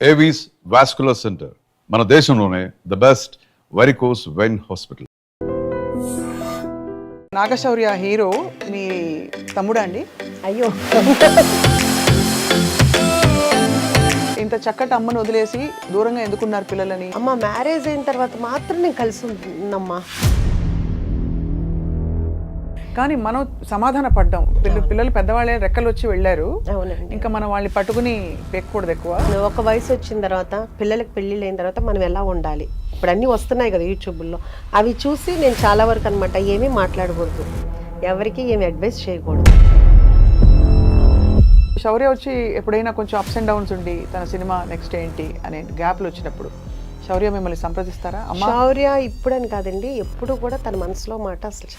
Avis vascular centre మన దేశంలోనే the best varicose vein hospital. Naga Shaurya hero మీ తమ్ముడా అండి? అయ్యో, ఇంత చక్కటి అమ్మను వదిలేసి దూరంగా ఎందుకున్నారు పిల్లలని? అమ్మ మ్యారేజ్ అయిన తర్వాత మాత్రం నేను కలిసి ఉంటున్నమ్మా. కానీ మనం సమాధాన పడ్డాం. పిల్లలు పెద్దవాళ్ళే రెక్కలు వచ్చి వెళ్ళారు. అవునండి. ఇంకా మనం వాళ్ళని పట్టుకుని పెక్కకూడదు ఎక్కువ. ఒక వయసు వచ్చిన తర్వాత పిల్లలకి పెళ్ళిళ్ళు అయిన తర్వాత మనం ఎలా ఉండాలి, ఇప్పుడు అన్నీ వస్తున్నాయి కదా యూట్యూబ్లో, అవి చూసి నేను చాలా వరకు అనమాట ఏమీ మాట్లాడకూడదు, ఎవరికి ఏమి అడ్వైస్ చేయకూడదు. శౌర్య వచ్చి ఎప్పుడైనా కొంచెం అప్స్ అండ్ డౌన్స్ ఉండి తన సినిమా నెక్స్ట్ ఏంటి అనే గ్యాప్లు వచ్చినప్పుడు శౌర్య మిమ్మల్ని సంప్రదిస్తారా? శౌర్య ఇప్పుడని కాదండి, ఎప్పుడు కూడా తన మనసులో మాట అసలు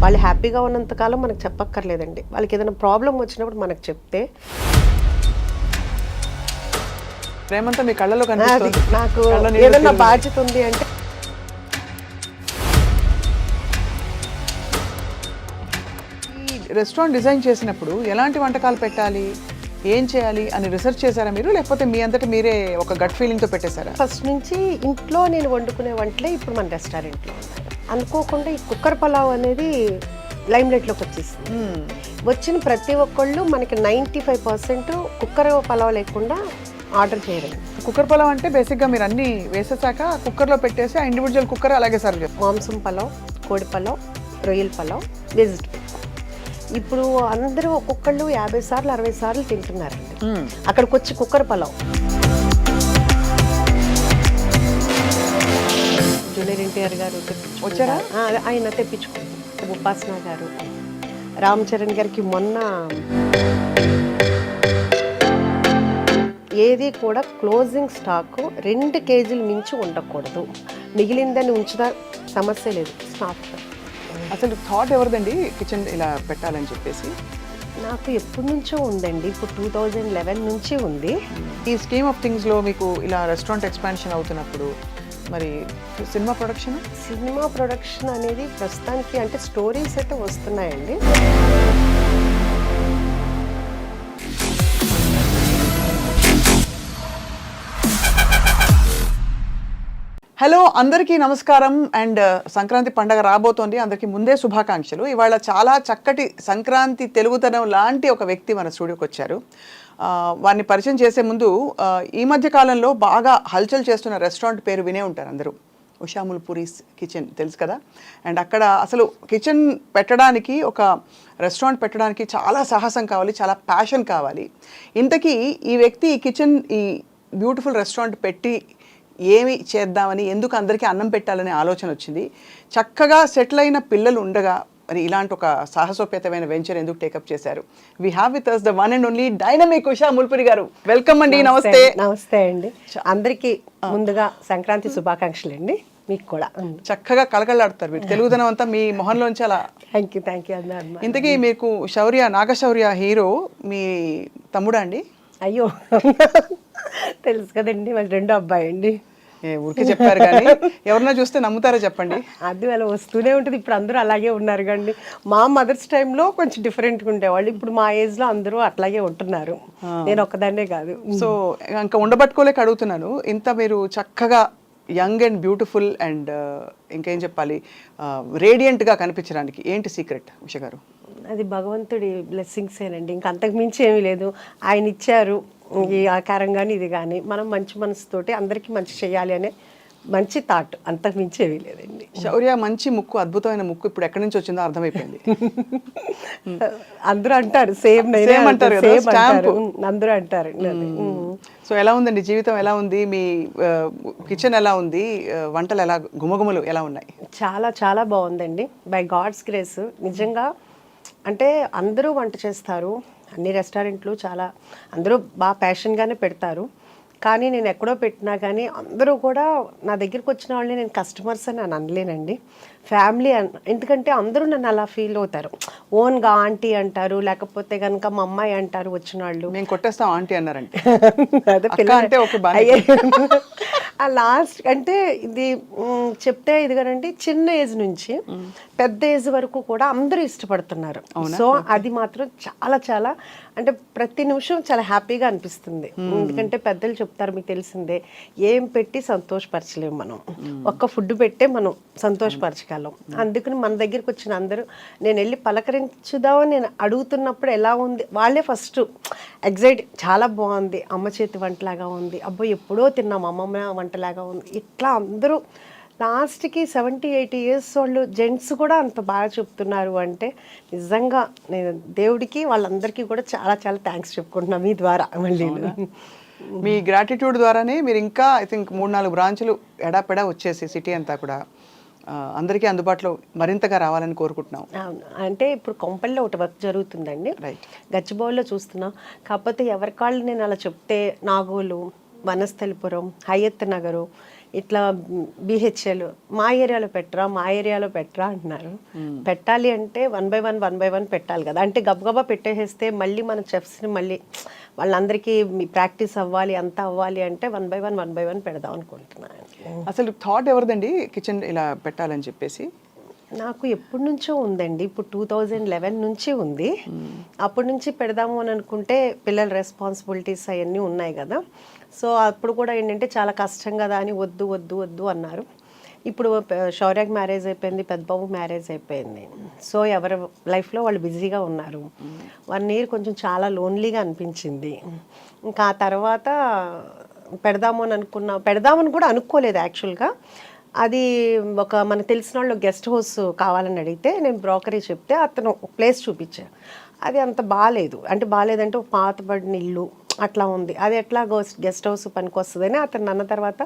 వాళ్ళు హ్యాపీగా ఉన్నంతకాలం మనకు చెప్పక్కర్లేదండి. వాళ్ళకి ఏదైనా ప్రాబ్లం వచ్చినప్పుడు మనకు చెప్తే ప్రేమంతా మీ కళ్ళలో కనిపిస్తుంది. నాకు ఏదైనా బాధ్యత ఉంది అంటే ఈ రెస్టారెంట్ డిజైన్ చేసినప్పుడు ఎలాంటి వంటకాలు పెట్టాలి, ఏం చేయాలి అని రీసెర్చ్ చేశారా మీరు, లేకపోతే మీ అంతటా మీరే ఒక గట్ ఫీలింగ్తో పెట్టేశారా? ఫస్ట్ నుంచి ఇంట్లో నేను వండుకునే వంటలే ఇప్పుడు మన రెస్టారెంట్లో ఉన్నాయి. అనుకోకుండా ఈ కుక్కర్ పలావ్ అనేది లైమ్ లైట్లోకి వచ్చేసింది. వచ్చిన ప్రతి ఒక్కళ్ళు మనకి 95% కుక్కర్ పలావ్ లేకుండా ఆర్డర్ చేయడం. కుక్కర్ పలావ్ అంటే బేసిక్గా మీరు అన్నీ వేసేసాక కుక్కర్లో పెట్టేసి ఆ ఇండివిజువల్ కుక్కర్ అలాగే సర్వ్ చేస్తారు. మాంసం పలావ్, కోడి పలావ్, రొయ్యల పలావ్, వెజిటబుల్. ఇప్పుడు అందరూ ఒక్కొక్కళ్ళు 50 సార్లు 60 సార్లు తింటున్నారండి. అక్కడికి వచ్చి కుక్కర్ పలావ్. జూనియర్ ఎన్టీఆర్ గారు వచ్చారా? ఆయన తెప్పించుకుంటారు. ఉపాసన గారు, రామ్ చరణ్ గారికి మొన్న ఏది కూడా క్లోజింగ్ స్టాక్ 2 కేజీలు మించి ఉండకూడదు, మిగిలిందని ఉంచుదా సమస్య లేదు. స్టాక్ అసలు థాట్ ఎవరిదండి కిచెన్ ఇలా పెట్టాలని చెప్పేసి? నాకు ఎప్పటి నుంచో ఉందండి, ఇప్పుడు 2011 నుంచి ఉంది. ఈ స్కీమ్ ఆఫ్ థింగ్స్లో మీకు ఇలా రెస్టారెంట్ ఎక్స్పాన్షన్ అవుతున్నప్పుడు మరి సినిమా ప్రొడక్షన్ అనేది ప్రస్తుతానికి అంటే స్టోరీస్ అయితే వస్తున్నాయండి. హలో, అందరికీ నమస్కారం. అండ్ సంక్రాంతి పండగ రాబోతోంది, అందరికీ ముందే శుభాకాంక్షలు. ఇవాళ చాలా చక్కటి సంక్రాంతి తెలుగుతనం లాంటి ఒక వ్యక్తి మన స్టూడియోకి వచ్చారు. వారిని పరిచయం చేసే ముందు ఈ మధ్య కాలంలో బాగా హల్చల్ చేస్తున్న రెస్టారెంట్ పేరు వినే ఉంటారు అందరూ, ఉషాముల్ పూరీస్ కిచెన్, తెలుసు కదా. అండ్ అక్కడ అసలు కిచెన్ పెట్టడానికి, ఒక రెస్టారెంట్ పెట్టడానికి చాలా సాహసం కావాలి, చాలా ప్యాషన్ కావాలి. ఇంతకీ ఈ వ్యక్తి ఈ కిచెన్, ఈ బ్యూటిఫుల్ రెస్టారెంట్ పెట్టి ఏమి చేద్దామని, ఎందుకు అందరికీ అన్నం పెట్టాలనే ఆలోచన వచ్చింది. చక్కగా సెటిల్ అయిన పిల్లలు ఉండగా మరి ఇలాంటి ఒక సాహసోపేతమైన వెంచర్ ఎందుకు టేకప్ చేశారు? We have with us the one and only dynamic Usha Mulpuri garu. Welcome అండి. నమస్తే. నమస్తే అండి. అందరికీ ముందుగా సంక్రాంతి శుభాకాంక్షలు అండి. మీకు కూడా. చక్కగా కలకలాడుతారు మీరు, తెలుగుదనం అంతా మీ మొహంలోంచి అలా. థ్యాంక్ యూ అన్నారు. ఇంతకీ మీకు నాగశౌర్య హీరో మీ తమ్ముడా అండి? అయ్యో, తెలుసు కదండి, మరి 2వ అబ్బాయి అండి. ఊరికే చెప్పారు కానీ ఎవరన్నా చూస్తే నమ్ముతారా చెప్పండి? అది అలా వస్తూనే ఉంటుంది. ఇప్పుడు అందరూ అలాగే ఉన్నారు కండి. మా మదర్స్ టైంలో కొంచెం డిఫరెంట్గా ఉండేవాళ్ళు, ఇప్పుడు మా ఏజ్లో అందరూ అట్లాగే ఉంటున్నారు. నేను ఒక్కదాన్నే కాదు. సో ఇంకా ఉండబట్టుకోలేక అడుగుతున్నాను. ఇంత మీరు చక్కగా యంగ్ అండ్ బ్యూటిఫుల్ అండ్ ఇంకేం చెప్పాలి, రేడియంట్గా కనిపించడానికి ఏంటి సీక్రెట్ ఉష గారు? అది భగవంతుడి బ్లెస్సింగ్సేనండి, ఇంకా అంతకు మించి ఏమీ లేదు. ఆయన ఇచ్చారు ఈ ఆకారం కానీ ఇది కానీ, మనం మంచి మనసుతోటి అందరికీ మంచి చేయాలి అనే మంచి థాట్, అంతకు మించి ఏమీ లేదండి. శౌర్య మంచి ముక్కు, అద్భుతమైన ముక్కు ఇప్పుడు ఎక్కడి నుంచి వచ్చిందో అర్థమైపోయింది. అందరూ అంటారు, సేమ్ అంటారు, అందరూ అంటారు. సో ఎలా ఉందండి జీవితం, ఎలా ఉంది మీ కిచెన్, ఎలా ఉంది వంటలు, ఎలా గుమగుమలు ఎలా ఉన్నాయి? చాలా చాలా బాగుందండి, బై గాడ్స్ గ్రేస్. నిజంగా అంటే అందరూ వంట చేస్తారు, అన్ని రెస్టారెంట్లు చాలా అందరూ బాగా ప్యాషన్గానే పెడతారు. కానీ నేను ఎక్కడో పెట్టినా కానీ అందరూ కూడా నా దగ్గరికి వచ్చిన వాళ్ళని నేను కస్టమర్స్ అని అనలేనండి, ఫ్యామిలీ ఎందుకంటే అందరూ నన్ను అలా ఫీల్ అవుతారు. ఓన్గా ఆంటీ అంటారు, లేకపోతే కనుక మా అమ్మాయి అంటారు వచ్చిన వాళ్ళు. మేము కొట్టేస్తాం ఆంటీ అన్నారంటే. ఆ లాస్ట్ అంటే ఇది చెప్తే ఇదిగానండి చిన్న ఏజ్ నుంచి పెద్ద ఏజ్ వరకు కూడా అందరూ ఇష్టపడుతున్నారు. సో అది మాత్రం చాలా చాలా అంటే ప్రతి నిమిషం చాలా హ్యాపీగా అనిపిస్తుంది. ఎందుకంటే పెద్దలు చెప్తారు, మీకు తెలిసిందే, ఏం పెట్టి సంతోషపరచలేము మనం, ఒక్క ఫుడ్ పెట్టే మనం సంతోషపరచగలం. అందుకని మన దగ్గరికి వచ్చిన అందరూ నేను వెళ్ళి పలకరించుదామని నేను అడుగుతున్నప్పుడు ఎలా ఉంది వాళ్ళే ఫస్ట్ ఎగ్జైట్, చాలా బాగుంది, అమ్మ చేతి వంటలాగా ఉంది, అబ్బో ఎప్పుడో తిన్నాం అమ్మమ్మ వంటలాగా ఉంది, ఇట్లా అందరూ లాస్ట్కి 70-80 ఇయర్స్ వాళ్ళు జెంట్స్ కూడా అంత బాగా చెప్తున్నారు అంటే నిజంగా నేను దేవుడికి వాళ్ళందరికీ కూడా చాలా చాలా థ్యాంక్స్ చెప్పుకుంటున్నాను మీ ద్వారా. మళ్ళీ మీ గ్రాటిట్యూడ్ ద్వారానే మీరు ఇంకా ఐ థింక్ 3-4 బ్రాంచ్లు ఎడాపెడా వచ్చేసి సిటీ అంతా కూడా అందరికీ అందుబాటులో మరింతగా రావాలని కోరుకుంటున్నాం. అవును, అంటే ఇప్పుడు కొంపల్లో ఒకటి వర్క్ జరుగుతుందండి, గచ్చిబౌలిలో చూస్తున్నాం. కాకపోతే ఎవరికాళ్ళు నేను అలా చెప్తే నాగోలు, వనస్థలిపురం, హయత్ నగరు, ఇట్లా బిహెచ్ఎల్ మా ఏరియాలో పెట్టరా అంటున్నారు. పెట్టాలి అంటే 1 by 1 పెట్టాలి కదా. అంటే గబగబా పెట్టేసేస్తే మళ్ళీ మన చెఫ్స్ని మళ్ళీ వాళ్ళందరికీ మీ ప్రాక్టీస్ అవ్వాలి, అంతా అవ్వాలి అంటే 1 by 1 పెడదాం అనుకుంటున్నాను. అసలు థాట్ ఎవరిదండి కిచెన్ ఇలా పెట్టాలని చెప్పేసి? నాకు ఎప్పటి నుంచో ఉందండి, ఇప్పుడు 2011 నుంచి ఉంది. అప్పటి నుంచి పెడదాము అని అనుకుంటే పిల్లల రెస్పాన్సిబిలిటీస్ అవన్నీ ఉన్నాయి కదా. సో అప్పుడు కూడా ఏంటంటే చాలా కష్టం కదా అని వద్దు వద్దు వద్దు అన్నారు. ఇప్పుడు శౌర్యకి మ్యారేజ్ అయిపోయింది, పెద్దబాబు మ్యారేజ్ అయిపోయింది. సో ఎవరి లైఫ్లో వాళ్ళు బిజీగా ఉన్నారు. 1 year కొంచెం చాలా లోన్లీగా అనిపించింది. ఇంకా ఆ తర్వాత పెడదామని కూడా అనుకోలేదు యాక్చువల్గా. అది ఒక మనకు తెలిసిన వాళ్ళు గెస్ట్ హౌస్ కావాలని అడిగితే నేను బ్రోకరీ చెప్తే అతను ప్లేస్ చూపించాను. అది అంత బాగాలేదంటే ఒక పాతబడిన ఇల్లు అట్లా ఉంది, అది ఎట్లా గెస్ట్ హౌస్ పనికి వస్తుందని అతను అన్న తర్వాత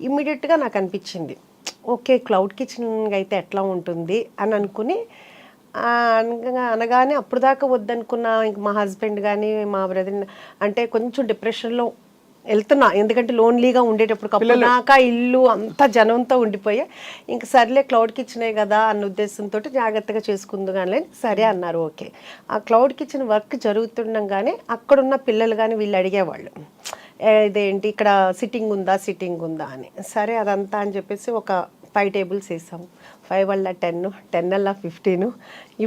ఇమ్మీడియట్గా నాకు అనిపించింది, ఓకే క్లౌడ్ కిచెన్ అయితే ఎట్లా ఉంటుంది అని అనుకుని అనగానే అప్పుడు దాకా వద్దనుకున్న ఇంక మా హస్బెండ్ కానీ మా బ్రదర్ అంటే కొంచెం డిప్రెషన్లో వెళ్తున్నా, ఎందుకంటే లోన్లీగా ఉండేటప్పుడు కప్పునాక ఇల్లు అంతా జనంతో ఉండిపోయా. ఇంక సర్లే క్లౌడ్ కిచెనే కదా అన్న ఉద్దేశంతో జాగ్రత్తగా చేసుకుందు కానీ సరే అన్నారు. ఓకే, ఆ క్లౌడ్ కిచెన్ వర్క్ జరుగుతుండగానే అక్కడున్న పిల్లలు కానీ వీళ్ళు అడిగేవాళ్ళు, ఇదేంటి ఇక్కడ సిట్టింగ్ ఉందా అని. సరే అదంతా అని చెప్పేసి ఒక 5 tables వేసాము. 5 వల్ల 10, 10 వల్ల 15,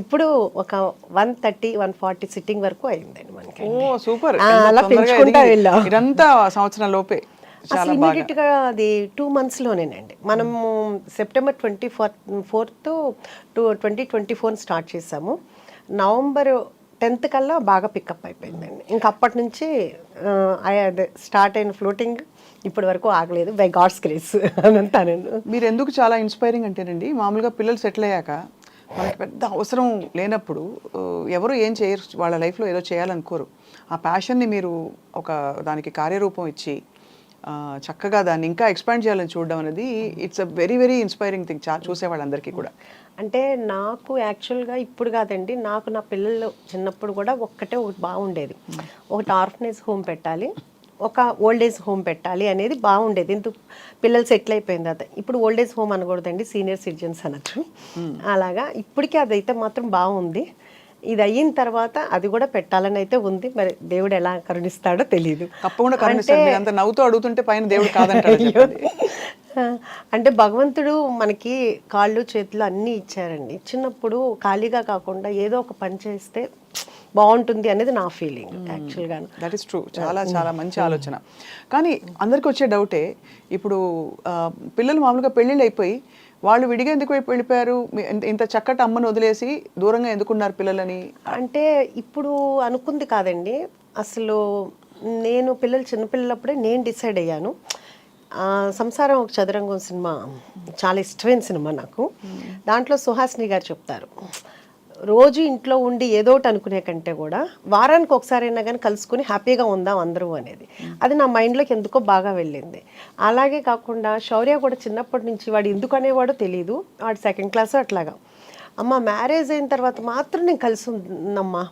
ఇప్పుడు ఒక 130-140 సిట్టింగ్ వరకు అయిందండి మనకి. సూపర్, అలా పెంచుకుంటా వెళ్ళాం. ఇదంతా సంవత్సరం లోపే అసలు ఇమీడియట్గా అది 2 monthsలోనేనండి. మనము సెప్టెంబర్ 24th 2024 స్టార్ట్ చేసాము. నవంబర్ 10th కల్లా బాగా పికప్ అయిపోయిందండి. ఇంకా అప్పటి నుంచి స్టార్ట్ అయిన ఫ్లోటింగ్ ఇప్పటి వరకు ఆగలేదు, బై గాడ్స్ గ్రేస్ అని అంటానండి. మీరు ఎందుకు చాలా ఇన్స్పైరింగ్ అంటేనండి, మామూలుగా పిల్లలు సెటిల్ అయ్యాక మనకి పెద్ద అవసరం లేనప్పుడు ఎవరు ఏం చేయరు, వాళ్ళ లైఫ్లో ఏదో చేయాలనుకోరు. ఆ ప్యాషన్ని మీరు ఒక దానికి కార్యరూపం ఇచ్చి చక్కగా దాన్ని ఇంకా ఎక్స్పాండ్ చేయాలని చూడడం అనేది it's a very very inspiring thing చూసే వాళ్ళందరికీ కూడా. అంటే నాకు యాక్చువల్గా ఇప్పుడు కాదండి, నాకు నా పిల్లలు చిన్నప్పుడు కూడా ఒకటి బాగుండేది, ఒకటి ఆర్ఫనేజ్ హోమ్ పెట్టాలి, ఒక ఓల్డ్ ఏజ్ హోమ్ పెట్టాలి అనేది బాగుండేది. ఎందుకు పిల్లలు సెటిల్ అయిపోయింది అది. ఇప్పుడు ఓల్డ్ ఏజ్ హోమ్ అనకూడదండి, సీనియర్ సిటిజన్స్ అనొచ్చు. అలాగా ఇప్పటికీ అదైతే మాత్రం బాగుంది. ఇది అయిన తర్వాత అది కూడా పెట్టాలని అయితే ఉంది, మరి దేవుడు ఎలా కరుణిస్తాడో తెలియదు. తప్పకుండా కరుణిస్తాడు. అంత నవ్వుతూ అడుగుతుంటే పైన దేవుడు కాదంటాడు. అంటే భగవంతుడు మనకి కాళ్ళు చేతులు అన్నీ ఇచ్చారండి. చిన్నప్పుడు ఖాళీగా కాకుండా ఏదో ఒక పని చేస్తే బాగుంటుంది అనేది నా ఫీలింగ్ యాక్చువల్గా. దట్ ఈస్ ట్రూ, చాలా చాలా మంచి ఆలోచన. కానీ అందరికి వచ్చే డౌటే, ఇప్పుడు పిల్లలు మామూలుగా పెళ్ళిళ్ళు అయిపోయి వాళ్ళు విడిగా ఎందుకు వెళ్ళిపోయారు, ఇంత చక్కటి అమ్మను వదిలేసి దూరంగా ఎందుకున్నారు పిల్లలని? అంటే ఇప్పుడు అనుకుంది కాదండి, అసలు నేను పిల్లలు చిన్నపిల్లలప్పుడే నేను డిసైడ్ అయ్యాను. సంసారం ఒక చదురంగం సినిమా చాలా ఇష్టమైన సినిమా నాకు. దాంట్లో సుహాసిని గారు చెప్తారు, రోజు ఇంట్లో ఉండి ఏదో ఒకటి అనుకునే కంటే కూడా వారానికి ఒకసారి అయినా కానీ కలుసుకుని హ్యాపీగా ఉందాం అందరూ అనేది. అది నా మైండ్లోకి ఎందుకో బాగా వెళ్ళింది. అలాగే కాకుండా శౌర్య కూడా చిన్నప్పటి నుంచి వాడు ఎందుకు అనేవాడో తెలియదు, వాడు 2nd class అట్లాగా, అమ్మ మ్యారేజ్ అయిన తర్వాత మాత్రం నేను కలిసి ఉందమ్మా,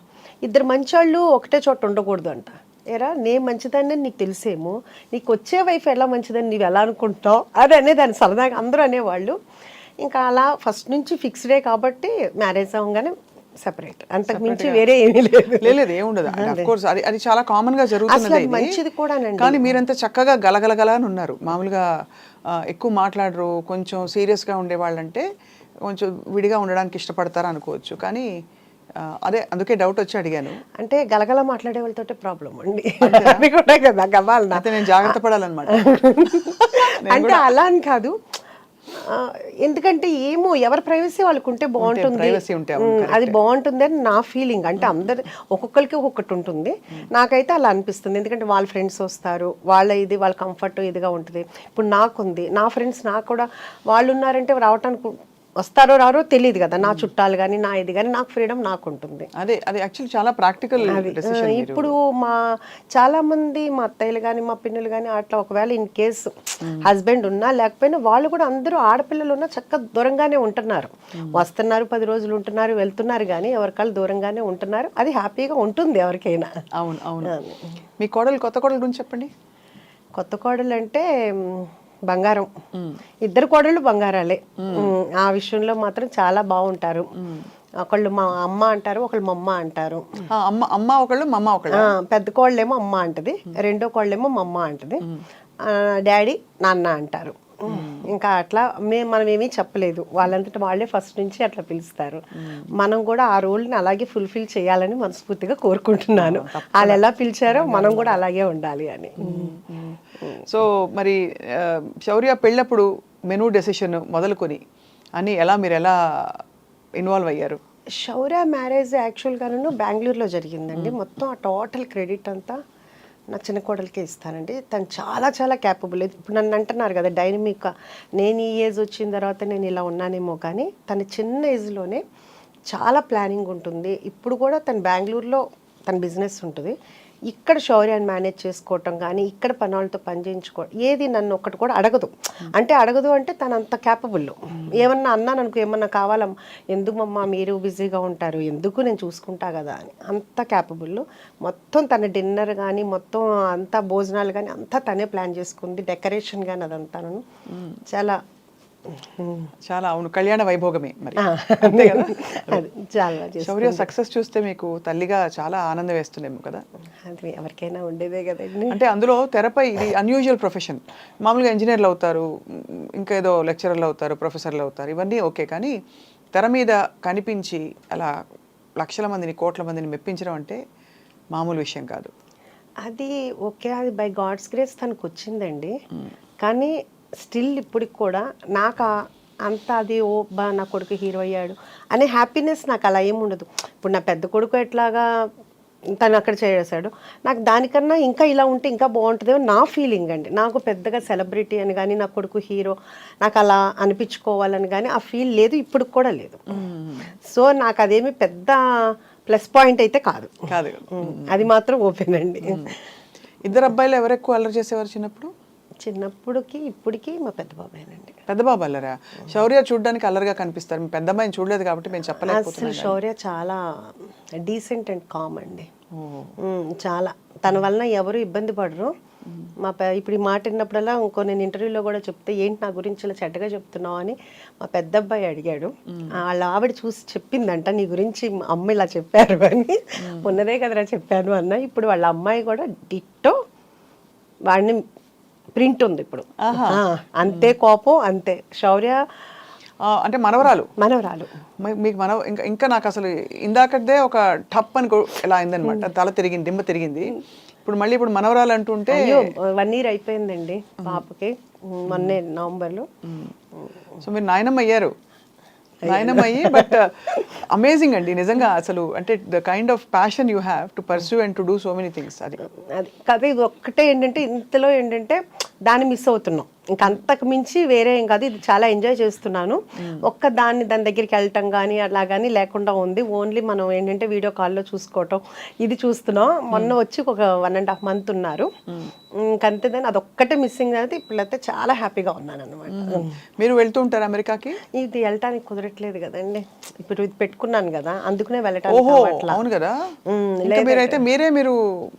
2 మంచోళ్ళు ఒకటే చోట ఉండకూడదు అంట. ఏరా నేను మంచిదాన్ని నీకు తెలిసేమో, నీకు వచ్చే వైఫ్ ఎలా మంచిదని నీవు ఎలా అనుకుంటావు అది అనేదాన్ని సరదాగా అందరూ అనేవాళ్ళు. ఇంకా అలా ఫస్ట్ నుంచి ఫిక్స్డే కాబట్టి మ్యారేజ్ అవ్వగానే సెపరేట్, అంతకు మించి వేరే ఏమీ లేదు. లేదు ఏముండదు. అఫ్ కోర్స్ అది చాలా కామన్ గా జరుగుతున్నది అసలు ఇది. మంచిది కూడానండి. కానీ మీరంత చక్కగా గలగలగల అని ఉన్నారు. మామూలుగా ఎక్కువ మాట్లాడరు, కొంచెం సీరియస్ గా ఉండే వాళ్ళంటే కొంచెం విడిగా ఉండడానికి ఇష్టపడతారు అనుకోవచ్చు. కానీ అదే అందుకే డౌట్ వచ్చి అడిగాను. అంటే గలగల మాట్లాడే వాళ్ళతో ప్రాబ్లం అండి. అది కూడా కదా గవ్వాలనా. అయితే నేను జాగ్రత్త పడాలన్నమాట. అంటే అలా అని కాదు, ఎందుకంటే ఏమో ఎవరి ప్రైవసీ వాళ్ళకు ఉంటే బాగుంటుంది, privacy ఉంటే అవును, అది బాగుంటుంది అని నా ఫీలింగ్. అంటే అందరు ఒక్కొక్కరికి ఒక్కొక్కటి ఉంటుంది, నాకైతే అలా అనిపిస్తుంది. ఎందుకంటే వాళ్ళ ఫ్రెండ్స్ వస్తారు, వాళ్ళ కంఫర్ట్ ఇదిగా ఉంటుంది. ఇప్పుడు నాకుంది, నా ఫ్రెండ్స్ నాకు కూడా వాళ్ళు ఉన్నారంటే రావటానికి వస్తారో రారో తెలియదు కదా, నా చుట్టాలు కానీ నా ఇది కానీ, నాకు ఫ్రీడమ్ నాకు ఉంటుంది. అదే అది యాక్చువల్లీ చాలా ప్రాక్టికల్ డెసిషన్. ఇప్పుడు చాలా మంది మా అత్తయ్యలు కానీ మా పిన్నులు కానీ అట్లా ఒకవేళ ఇన్ కేసు హస్బెండ్ ఉన్నా లేకపోయినా వాళ్ళు కూడా అందరూ ఆడపిల్లలు ఉన్నా చక్కగా దూరంగానే ఉంటున్నారు, వస్తున్నారు 10 రోజులు ఉంటున్నారు వెళ్తున్నారు, కానీ ఎవరికాళ్ళు దూరంగానే ఉంటున్నారు. అది హ్యాపీగా ఉంటుంది ఎవరికైనా. అవును అవును. మీ కొత్త కోడలు గురించి చెప్పండి. కొత్త కోడలు అంటే బంగారం, ఇద్దరు కోడళ్ళు బంగారాలే. ఆ విషయంలో మాత్రం చాలా బాగుంటారు. ఒకళ్ళు మా అమ్మ అంటారు, ఒకళ్ళు మమ్మ అంటారు. అమ్మ ఒకళ్ళు మమ్మ ఒకళ్ళు. పెద్ద కోళ్ళేమో అమ్మ అంటది, రెండో కోళ్ళేమో మమ్మ అంటది, డాడీ నాన్న అంటారు. ఇంకా అట్లా మనం ఏమీ చెప్పలేదు, వాళ్ళంతటా వాళ్ళే ఫస్ట్ నుంచి అట్లా పిలుస్తారు. మనం కూడా ఆ రోల్ని అలాగే ఫుల్ఫిల్ చేయాలని మనస్ఫూర్తిగా కోరుకుంటున్నాను. వాళ్ళు ఎలా పిలిచారో మనం కూడా అలాగే ఉండాలి అని. సో మరి శౌర్య పెళ్ళప్పుడు మెనూ డెసిషన్ మొదలుకొని అని మీరు ఎలా ఇన్వాల్వ్ అయ్యారు? శౌర్య మ్యారేజ్ యాక్చువల్గాను బెంగళూరులో జరిగిందండి. మొత్తం ఆ టోటల్ క్రెడిట్ అంతా నా చిన్న కోడలికే ఇస్తానండి. తను చాలా చాలా క్యాపబుల్. ఇప్పుడు నన్ను అంటున్నారు కదా డైనమిక్, నేను ఈ ఏజ్ వచ్చిన తర్వాత నేను ఇలా ఉన్నానేమో, కానీ తన చిన్న ఏజ్లోనే చాలా ప్లానింగ్ ఉంటుంది. ఇప్పుడు కూడా తను బెంగళూరులో తన బిజినెస్ ఉంటుంది, ఇక్కడ శౌర్యాన్ని మేనేజ్ చేసుకోవటం కానీ ఇక్కడ పనులతో పని చేయించుకోవడం, ఏది నన్ను ఒక్కటి కూడా అడగదు. అంటే తను అంత క్యాపబుల్. ఏమన్నా అన్నాను అనుకో, ఏమన్నా కావాలమ్మా, ఎందుకు అమ్మా మీరు బిజీగా ఉంటారు, ఎందుకు నేను చూసుకుంటా కదా అని, అంత క్యాపబుల్. మొత్తం తన డిన్నర్ కానీ మొత్తం అంతా భోజనాలు కానీ అంతా తనే ప్లాన్ చేసుకుంది, డెకరేషన్ కానీ అదంతా చాలా చాలా అవును, కళ్యాణ వైభోగమే మరి, అంతే కదా. చాలా శౌర్య సక్సెస్ చూస్తే మీకు తల్లిగా చాలా ఆనందం వేస్తుందేమో కదా. అది ఎవరికైనా ఉండేదే కదండి. అంటే అందులో తెరపై ఇది అన్యూజువల్ ప్రొఫెషన్. మామూలుగా ఇంజనీర్లు అవుతారు, ఇంకా ఏదో లెక్చరర్లు అవుతారు, ప్రొఫెసర్లు అవుతారు, ఇవన్నీ ఓకే. కానీ తెర మీద కనిపించి అలా లక్షల మందిని కోట్ల మందిని మెప్పించడం అంటే మామూలు విషయం కాదు. అది ఓకే, అది బై గాడ్స్ గ్రేస్ తనకు వచ్చిందండి. కానీ స్టిల్ ఇప్పటికి కూడా నాకు అంత అది నా కొడుకు హీరో అయ్యాడు అనే హ్యాపీనెస్ నాకు అలా ఏముండదు. ఇప్పుడు నా పెద్ద కొడుకు ఎట్లాగా తను అక్కడ చేసాడు, నాకు దానికన్నా ఇంకా ఇలా ఉంటే ఇంకా బాగుంటుందేమో నా ఫీలింగ్ అండి. నాకు పెద్దగా సెలబ్రిటీ అని కానీ నా కొడుకు హీరో నాకు అలా అనిపించుకోవాలని కానీ ఆ ఫీల్ లేదు, ఇప్పుడు కూడా లేదు. సో నాకు అదేమి పెద్ద ప్లస్ పాయింట్ అయితే కాదు. అది మాత్రం ఓపెన్ అండి. ఇద్దరు అబ్బాయిలు ఎవరు ఎక్కువ అల్లరి చేసేవారు చిన్నప్పుడు? చిన్నప్పుడుకి ఇప్పటికి మా పెద్ద బాబాయేనండి. పెద్ద బాబు అల్లరా? శౌర్య చూడడానికి అల్లరిగా కనిపిస్తారు, మీ పెద్ద అమ్మాయిని చూడలేదు కాబట్టి మేము చెప్పలేకపోతున్నాం. అసలు శౌర్య చాలా డీసెంట్ అండ్ కామ్ అండి. చాలా తన వలన ఎవరు ఇబ్బంది పడరు. ఇప్పుడు ఈ మాట విన్నప్పుడల్లా నేను ఇంటర్వ్యూలో కూడా చెప్తే ఏంటి నా గురించి ఇలా చెడ్డగా చెప్తున్నావు అని మా పెద్ద అబ్బాయి అడిగాడు. వాళ్ళ ఆవిడ చూసి చెప్పిందంట, నీ గురించి అమ్మ ఇలా చెప్పారు అని. మొన్నదే కదరా చెప్పాను అన్న. ఇప్పుడు వాళ్ళ అమ్మాయి కూడా డిట్టో వాడిని ప్రింట్ ఉంది ఇప్పుడు. అంతే కోపం, అంతే. శౌర్య అంటే మనవరాలు మీకు ఇంకా నాకు అసలు ఇందాకదే ఒక టప్ అని ఎలా అయిందనమాట, తల తిరిగింది, దిమ్మ తిరిగింది. ఇప్పుడు మనవరాలు అంటుంటే 1 year అయిపోయిందండి పాపకి, మొన్నే నవంబర్లో. సో మీరు నాయనమ్మ అయ్యారు. బట్ అమేజింగ్ అండి నిజంగా. అసలు అంటే the kind of passion you have to pursue and to do so many things. అది కదా, ఇది ఒక్కటే ఏంటంటే ఇంతలో ఏంటంటే దాన్ని మిస్ అవుతున్నాం, ఇంకా అంతకు మించి వేరే ఏం కాదు. ఇది చాలా ఎంజాయ్ చేస్తున్నాను. దాని దగ్గరికి వెళ్ళటం కానీ అలా కానీ లేకుండా ఉంది. ఓన్లీ మనం ఏంటంటే వీడియో కాల్లో చూసుకోవటం ఇది చూస్తున్నాం. మొన్న వచ్చి ఒక 1.5 months ఉన్నారు, ఇంకంతేదాన్ని అదొక్కటే మిస్సింగ్ అయితే. ఇప్పుడైతే చాలా హ్యాపీగా ఉన్నాను అనమాట. మీరు వెళ్తూ ఉంటారు అమెరికాకి? ఇది వెళ్ళటానికి కుదరట్లేదు కదండి, ఇప్పుడు ఇది పెట్టుకున్నాను కదా, అందుకనే వెళ్ళటానికి. అవును కదా. మీరైతే మీరు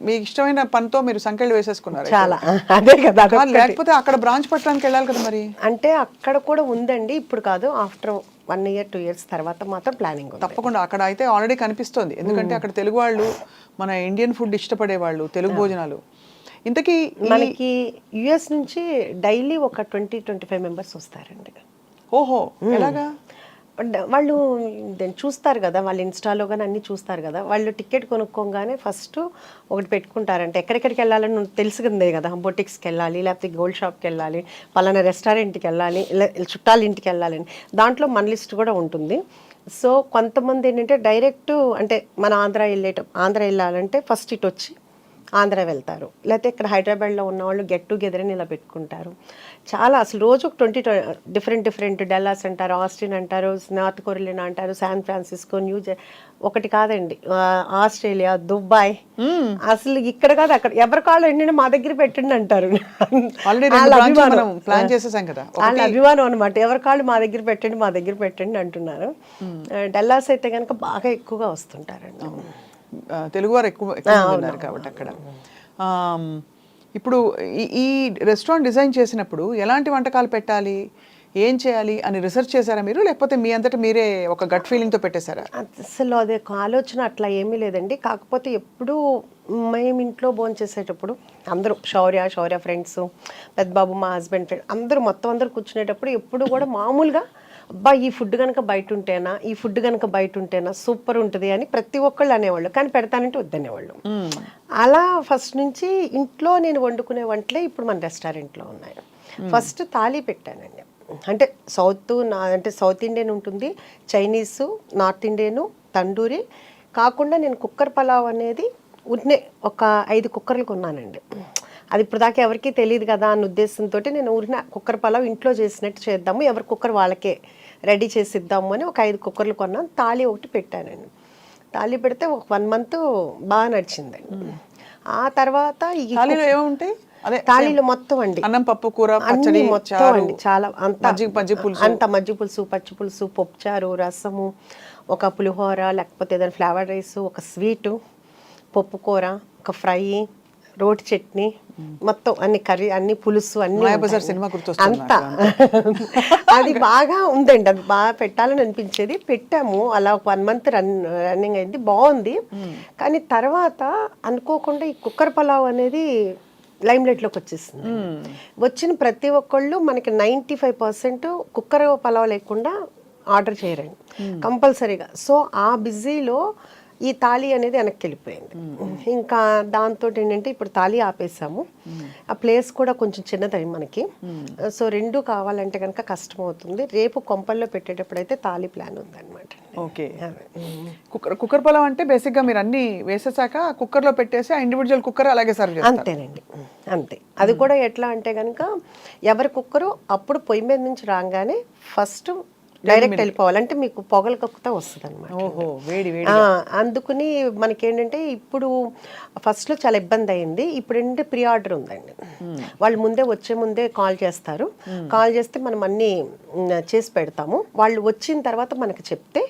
మీకు ఇష్టమైన పనితో మీరు సంకెళ్ళు వేసేసుకున్నారు చాలా. అదే కదా, లేకపోతే అక్కడ బ్రాంచ్ పట్టడానికి వెళ్ళాలి కదా మరి. అంటే అక్కడ కూడా ఉందండి, ఇప్పుడు కాదు, ఆఫ్టర్ 1 year 2 years తర్వాత మాత్రం ప్లానింగ్ ఉంది. తప్పకుండా అక్కడ అయితే ఆల్రెడీ కనిపిస్తోంది, ఎందుకంటే అక్కడ తెలుగు వాళ్ళు, మన ఇండియన్ ఫుడ్ ఇష్టపడే వాళ్ళు, తెలుగు భోజనాలు. ఇంతకీ మనకి యుఎస్ నుంచి డైలీ ఒక 20-25 మెంబర్స్ వస్తారండి. ఓహో, ఎలాగా? వాళ్ళు చూస్తారు కదా, వాళ్ళు ఇన్స్టాలో కానీ అన్నీ చూస్తారు కదా, వాళ్ళు టికెట్ కొనుక్కోగానే ఫస్ట్ ఒకటి పెట్టుకుంటారంటే ఎక్కడెక్కడికి వెళ్ళాలని తెలుసు కదా, బొటిక్స్కి వెళ్ళాలి, లేకపోతే గోల్డ్ షాప్కి వెళ్ళాలి, పలానా రెస్టారెంట్కి వెళ్ళాలి, చుట్టాల ఇంటికి వెళ్ళాలని. దాంట్లో మన లిస్ట్ కూడా ఉంటుంది. సో కొంతమంది ఏంటంటే డైరెక్ట్ అంటే మన ఆంధ్ర వెళ్ళాలంటే ఫస్ట్ ఇటు వచ్చి ఆంధ్ర వెళ్తారు, లేకపోతే ఇక్కడ హైదరాబాద్లో ఉన్న వాళ్ళు గెట్ టుగెదర్ అని ఇలా పెట్టుకుంటారు. చాలా అసలు రోజు 20 డిఫరెంట్ డల్లాస్ అంటారు, ఆస్టిన్ అంటారు, నార్త్ కొరియా అంటారు, శాన్ ఫ్రాన్సిస్కో, ఒకటి కాదండి, ఆస్ట్రేలియా, దుబాయ్, అసలు ఇక్కడ కాదు అక్కడ ఎవరి కాళ్ళు ఎండిన మా దగ్గర పెట్టండి అంటారు. వాళ్ళ అభిమానం అనమాట, ఎవరి కాళ్ళు మా దగ్గర పెట్టండి అంటున్నారు. డల్లాస్ అయితే కనుక బాగా ఎక్కువగా వస్తుంటారండి, తెలుగువారు ఎక్కువ ఉన్నారు కాబట్టి అక్కడ. ఇప్పుడు ఈ రెస్టారెంట్ డిజైన్ చేసినప్పుడు ఎలాంటి వంటకాలు పెట్టాలి, ఏం చేయాలి అని రీసెర్చ్ చేశారా మీరు, లేకపోతే మీ అంతటా మీరే ఒక గట్ ఫీలింగ్తో పెట్టేశారా? అసలు అదే ఆలోచన అట్లా ఏమీ లేదండి. కాకపోతే ఎప్పుడు మేము ఇంట్లో భోజనం చేసేటప్పుడు అందరూ శౌర్య ఫ్రెండ్స్, పెద్దబాబు మా హస్బెండ్ ఫ్రెండ్ అందరూ కూర్చునేటప్పుడు ఎప్పుడు కూడా మామూలుగా అబ్బా ఈ ఫుడ్ కనుక బయట ఉంటేనా సూపర్ ఉంటుంది అని ప్రతి ఒక్కళ్ళు అనేవాళ్ళు, కానీ పెడతానంటే వద్దనేవాళ్ళు. అలా ఫస్ట్ నుంచి ఇంట్లో నేను వండుకునే వంటలే ఇప్పుడు మన రెస్టారెంట్లో ఉన్నాయి. ఫస్ట్ థాలీ పెట్టానండి, అంటే సౌత్ ఇండియన్ ఉంటుంది, చైనీసు, నార్త్ ఇండియను, తండూరి కాకుండా నేను కుక్కర్ పలావ్ అనేది ఒక 5 కుక్కర్లు కొన్నానండి. అది ఇప్పుడు దాకా ఎవరికీ తెలియదు కదా అన్న ఉద్దేశంతో నేను కుక్కర్ పలావ్ ఇంట్లో చేసినట్టు చేద్దాము, ఎవరి కుక్కర్ వాళ్ళకే రెడీ చేసి ఇద్దాము అని ఒక 5 కుక్కర్లు కొన్నాను. తాళి ఒకటి పెట్టానండి. తాళి పెడితే ఒక 1 month బాగా నడిచిందండి. ఆ తర్వాత ఈ తాళీలో మొత్తం అండి అన్నం, పప్పు, కూర, అన్ని మొత్తం అండి, చాలా అంత మజ్జి పులుసు, పచ్చి పులుసు, పప్పుచారు, రసము, ఒక పులిహోర, లేకపోతే ఏదైనా ఫ్లేవర్ రైస్, ఒక స్వీటు, పప్పు కూర, ఒక ఫ్రై, రోటి చట్నీ, మొత్తం అన్ని కర్రీ, అన్ని పులుసు, అన్ని అంతా అది బాగా ఉందండి. అది బాగా పెట్టాలని అనిపించేది. పెట్టాము, అలా ఒక 1 month రన్నింగ్ అయింది, బాగుంది. కానీ తర్వాత అనుకోకుండా ఈ కుక్కర్ పలావ్ అనేది లైమ్ లైట్లోకి వచ్చేసింది. వచ్చిన ప్రతి ఒక్కళ్ళు మనకి 95% కుక్కర్ పలావ్ లేకుండా ఆర్డర్ చేయరండి కంపల్సరీగా. సో ఆ బిజీలో ఈ తాళి అనేది వెనక్కి వెళ్ళిపోయింది. ఇంకా దాంతో ఏంటంటే ఇప్పుడు తాళి ఆపేసాము. ఆ ప్లేస్ కూడా కొంచెం చిన్నది మనకి, సో 2 కావాలంటే కనుక కష్టం అవుతుంది. రేపు కొంపల్లో పెట్టేటప్పుడు అయితే తాళి ప్లాన్ ఉందన్నమాట. ఓకే, కుక్కర్ పొలం అంటే బేసిక్గా మీరు అన్ని వేసేసాక కుక్కర్లో పెట్టేసి ఆ ఇండివిజువల్ కుక్కర్ అలాగే సర్వ్ చేస్తారు? అంతేనండి, అంతే. అది కూడా ఎట్లా అంటే కనుక ఎవరి కుక్కరు అప్పుడు పొయ్యి మీద నుంచి రాగానే ఫస్ట్ డైరెక్ట్ వెళ్ళిపోవాలంటే మీకు పొగలు కక్కుతా వస్తుంది అనమాట. అందుకుని మనకేంటంటే ఇప్పుడు ఫస్ట్లో చాలా ఇబ్బంది అయింది. ఇప్పుడు ఏంటంటే ప్రీ ఆర్డర్ ఉందండి. వాళ్ళు వచ్చే ముందే కాల్ చేస్తారు. కాల్ చేస్తే మనం అన్నీ చేసి పెడతాము. వాళ్ళు వచ్చిన తర్వాత మనకి చెప్తే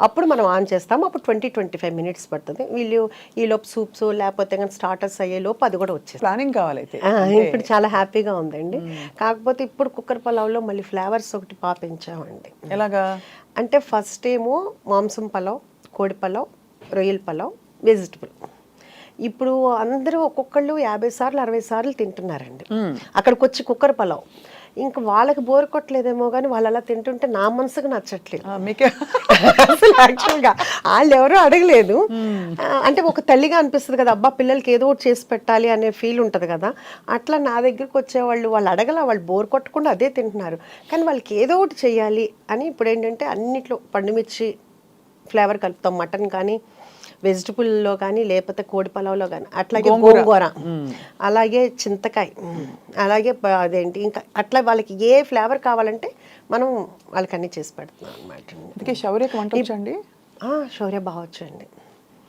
అప్పుడు మనం ఆన్ చేస్తాము. అప్పుడు 20-25 minutes పడుతుంది. వీళ్ళు ఈలోపు సూప్స్ లేకపోతే కానీ స్టార్టర్స్ అయ్యేలోపు అది కూడా వచ్చేది. ప్లానింగ్ కావాలైతే ఇప్పుడు చాలా హ్యాపీగా ఉందండి. కాకపోతే ఇప్పుడు కుక్కర్ పలావ్లో మళ్ళీ ఫ్లేవర్స్ ఒకటి పెంచామండి. అంటే ఫస్ట్ ఏమో మాంసం పలావ్, కోడి పలావ్, రొయ్యల పలావ్, వెజిటబుల్. ఇప్పుడు అందరూ ఒక్కొక్కళ్ళు 50 సార్లు 60 సార్లు తింటున్నారండి అక్కడికి వచ్చి కుక్కర్ పలావ్. ఇంకా వాళ్ళకి బోర్ కొట్టలేదేమో కానీ వాళ్ళు అలా తింటుంటే నా మనసుకు నచ్చట్లేదు. అసలు యాక్చువల్గా వాళ్ళు ఎవరూ అడగలేదు. అంటే ఒక తల్లిగా అనిపిస్తుంది కదా, అబ్బా పిల్లలకి ఏదో ఒకటి చేసి పెట్టాలి అనే ఫీల్ ఉంటుంది కదా. అట్లా నా దగ్గరికి వచ్చేవాళ్ళు అడగల, వాళ్ళు బోర్ కొట్టకుండా అదే తింటున్నారు. కానీ వాళ్ళకి ఏదో ఒకటి చెయ్యాలి అని ఇప్పుడు ఏంటంటే అన్నిట్లో పండుమిర్చి ఫ్లేవర్ కలుపుతాం, మటన్ కానీ వెజిటబుల్లో కానీ లేకపోతే కోడి పలావ్లో కానీ, అట్లాగే గోంగూర, అలాగే చింతకాయ, అలాగే అదేంటి ఇంకా అట్లా వాళ్ళకి ఏ ఫ్లేవర్ కావాలంటే మనం వాళ్ళకి అన్నీ చేసి పెడుతున్నాం అనమాట. శౌర్యకి వంట వచ్చండి? శౌర్య బాగా వచ్చండి.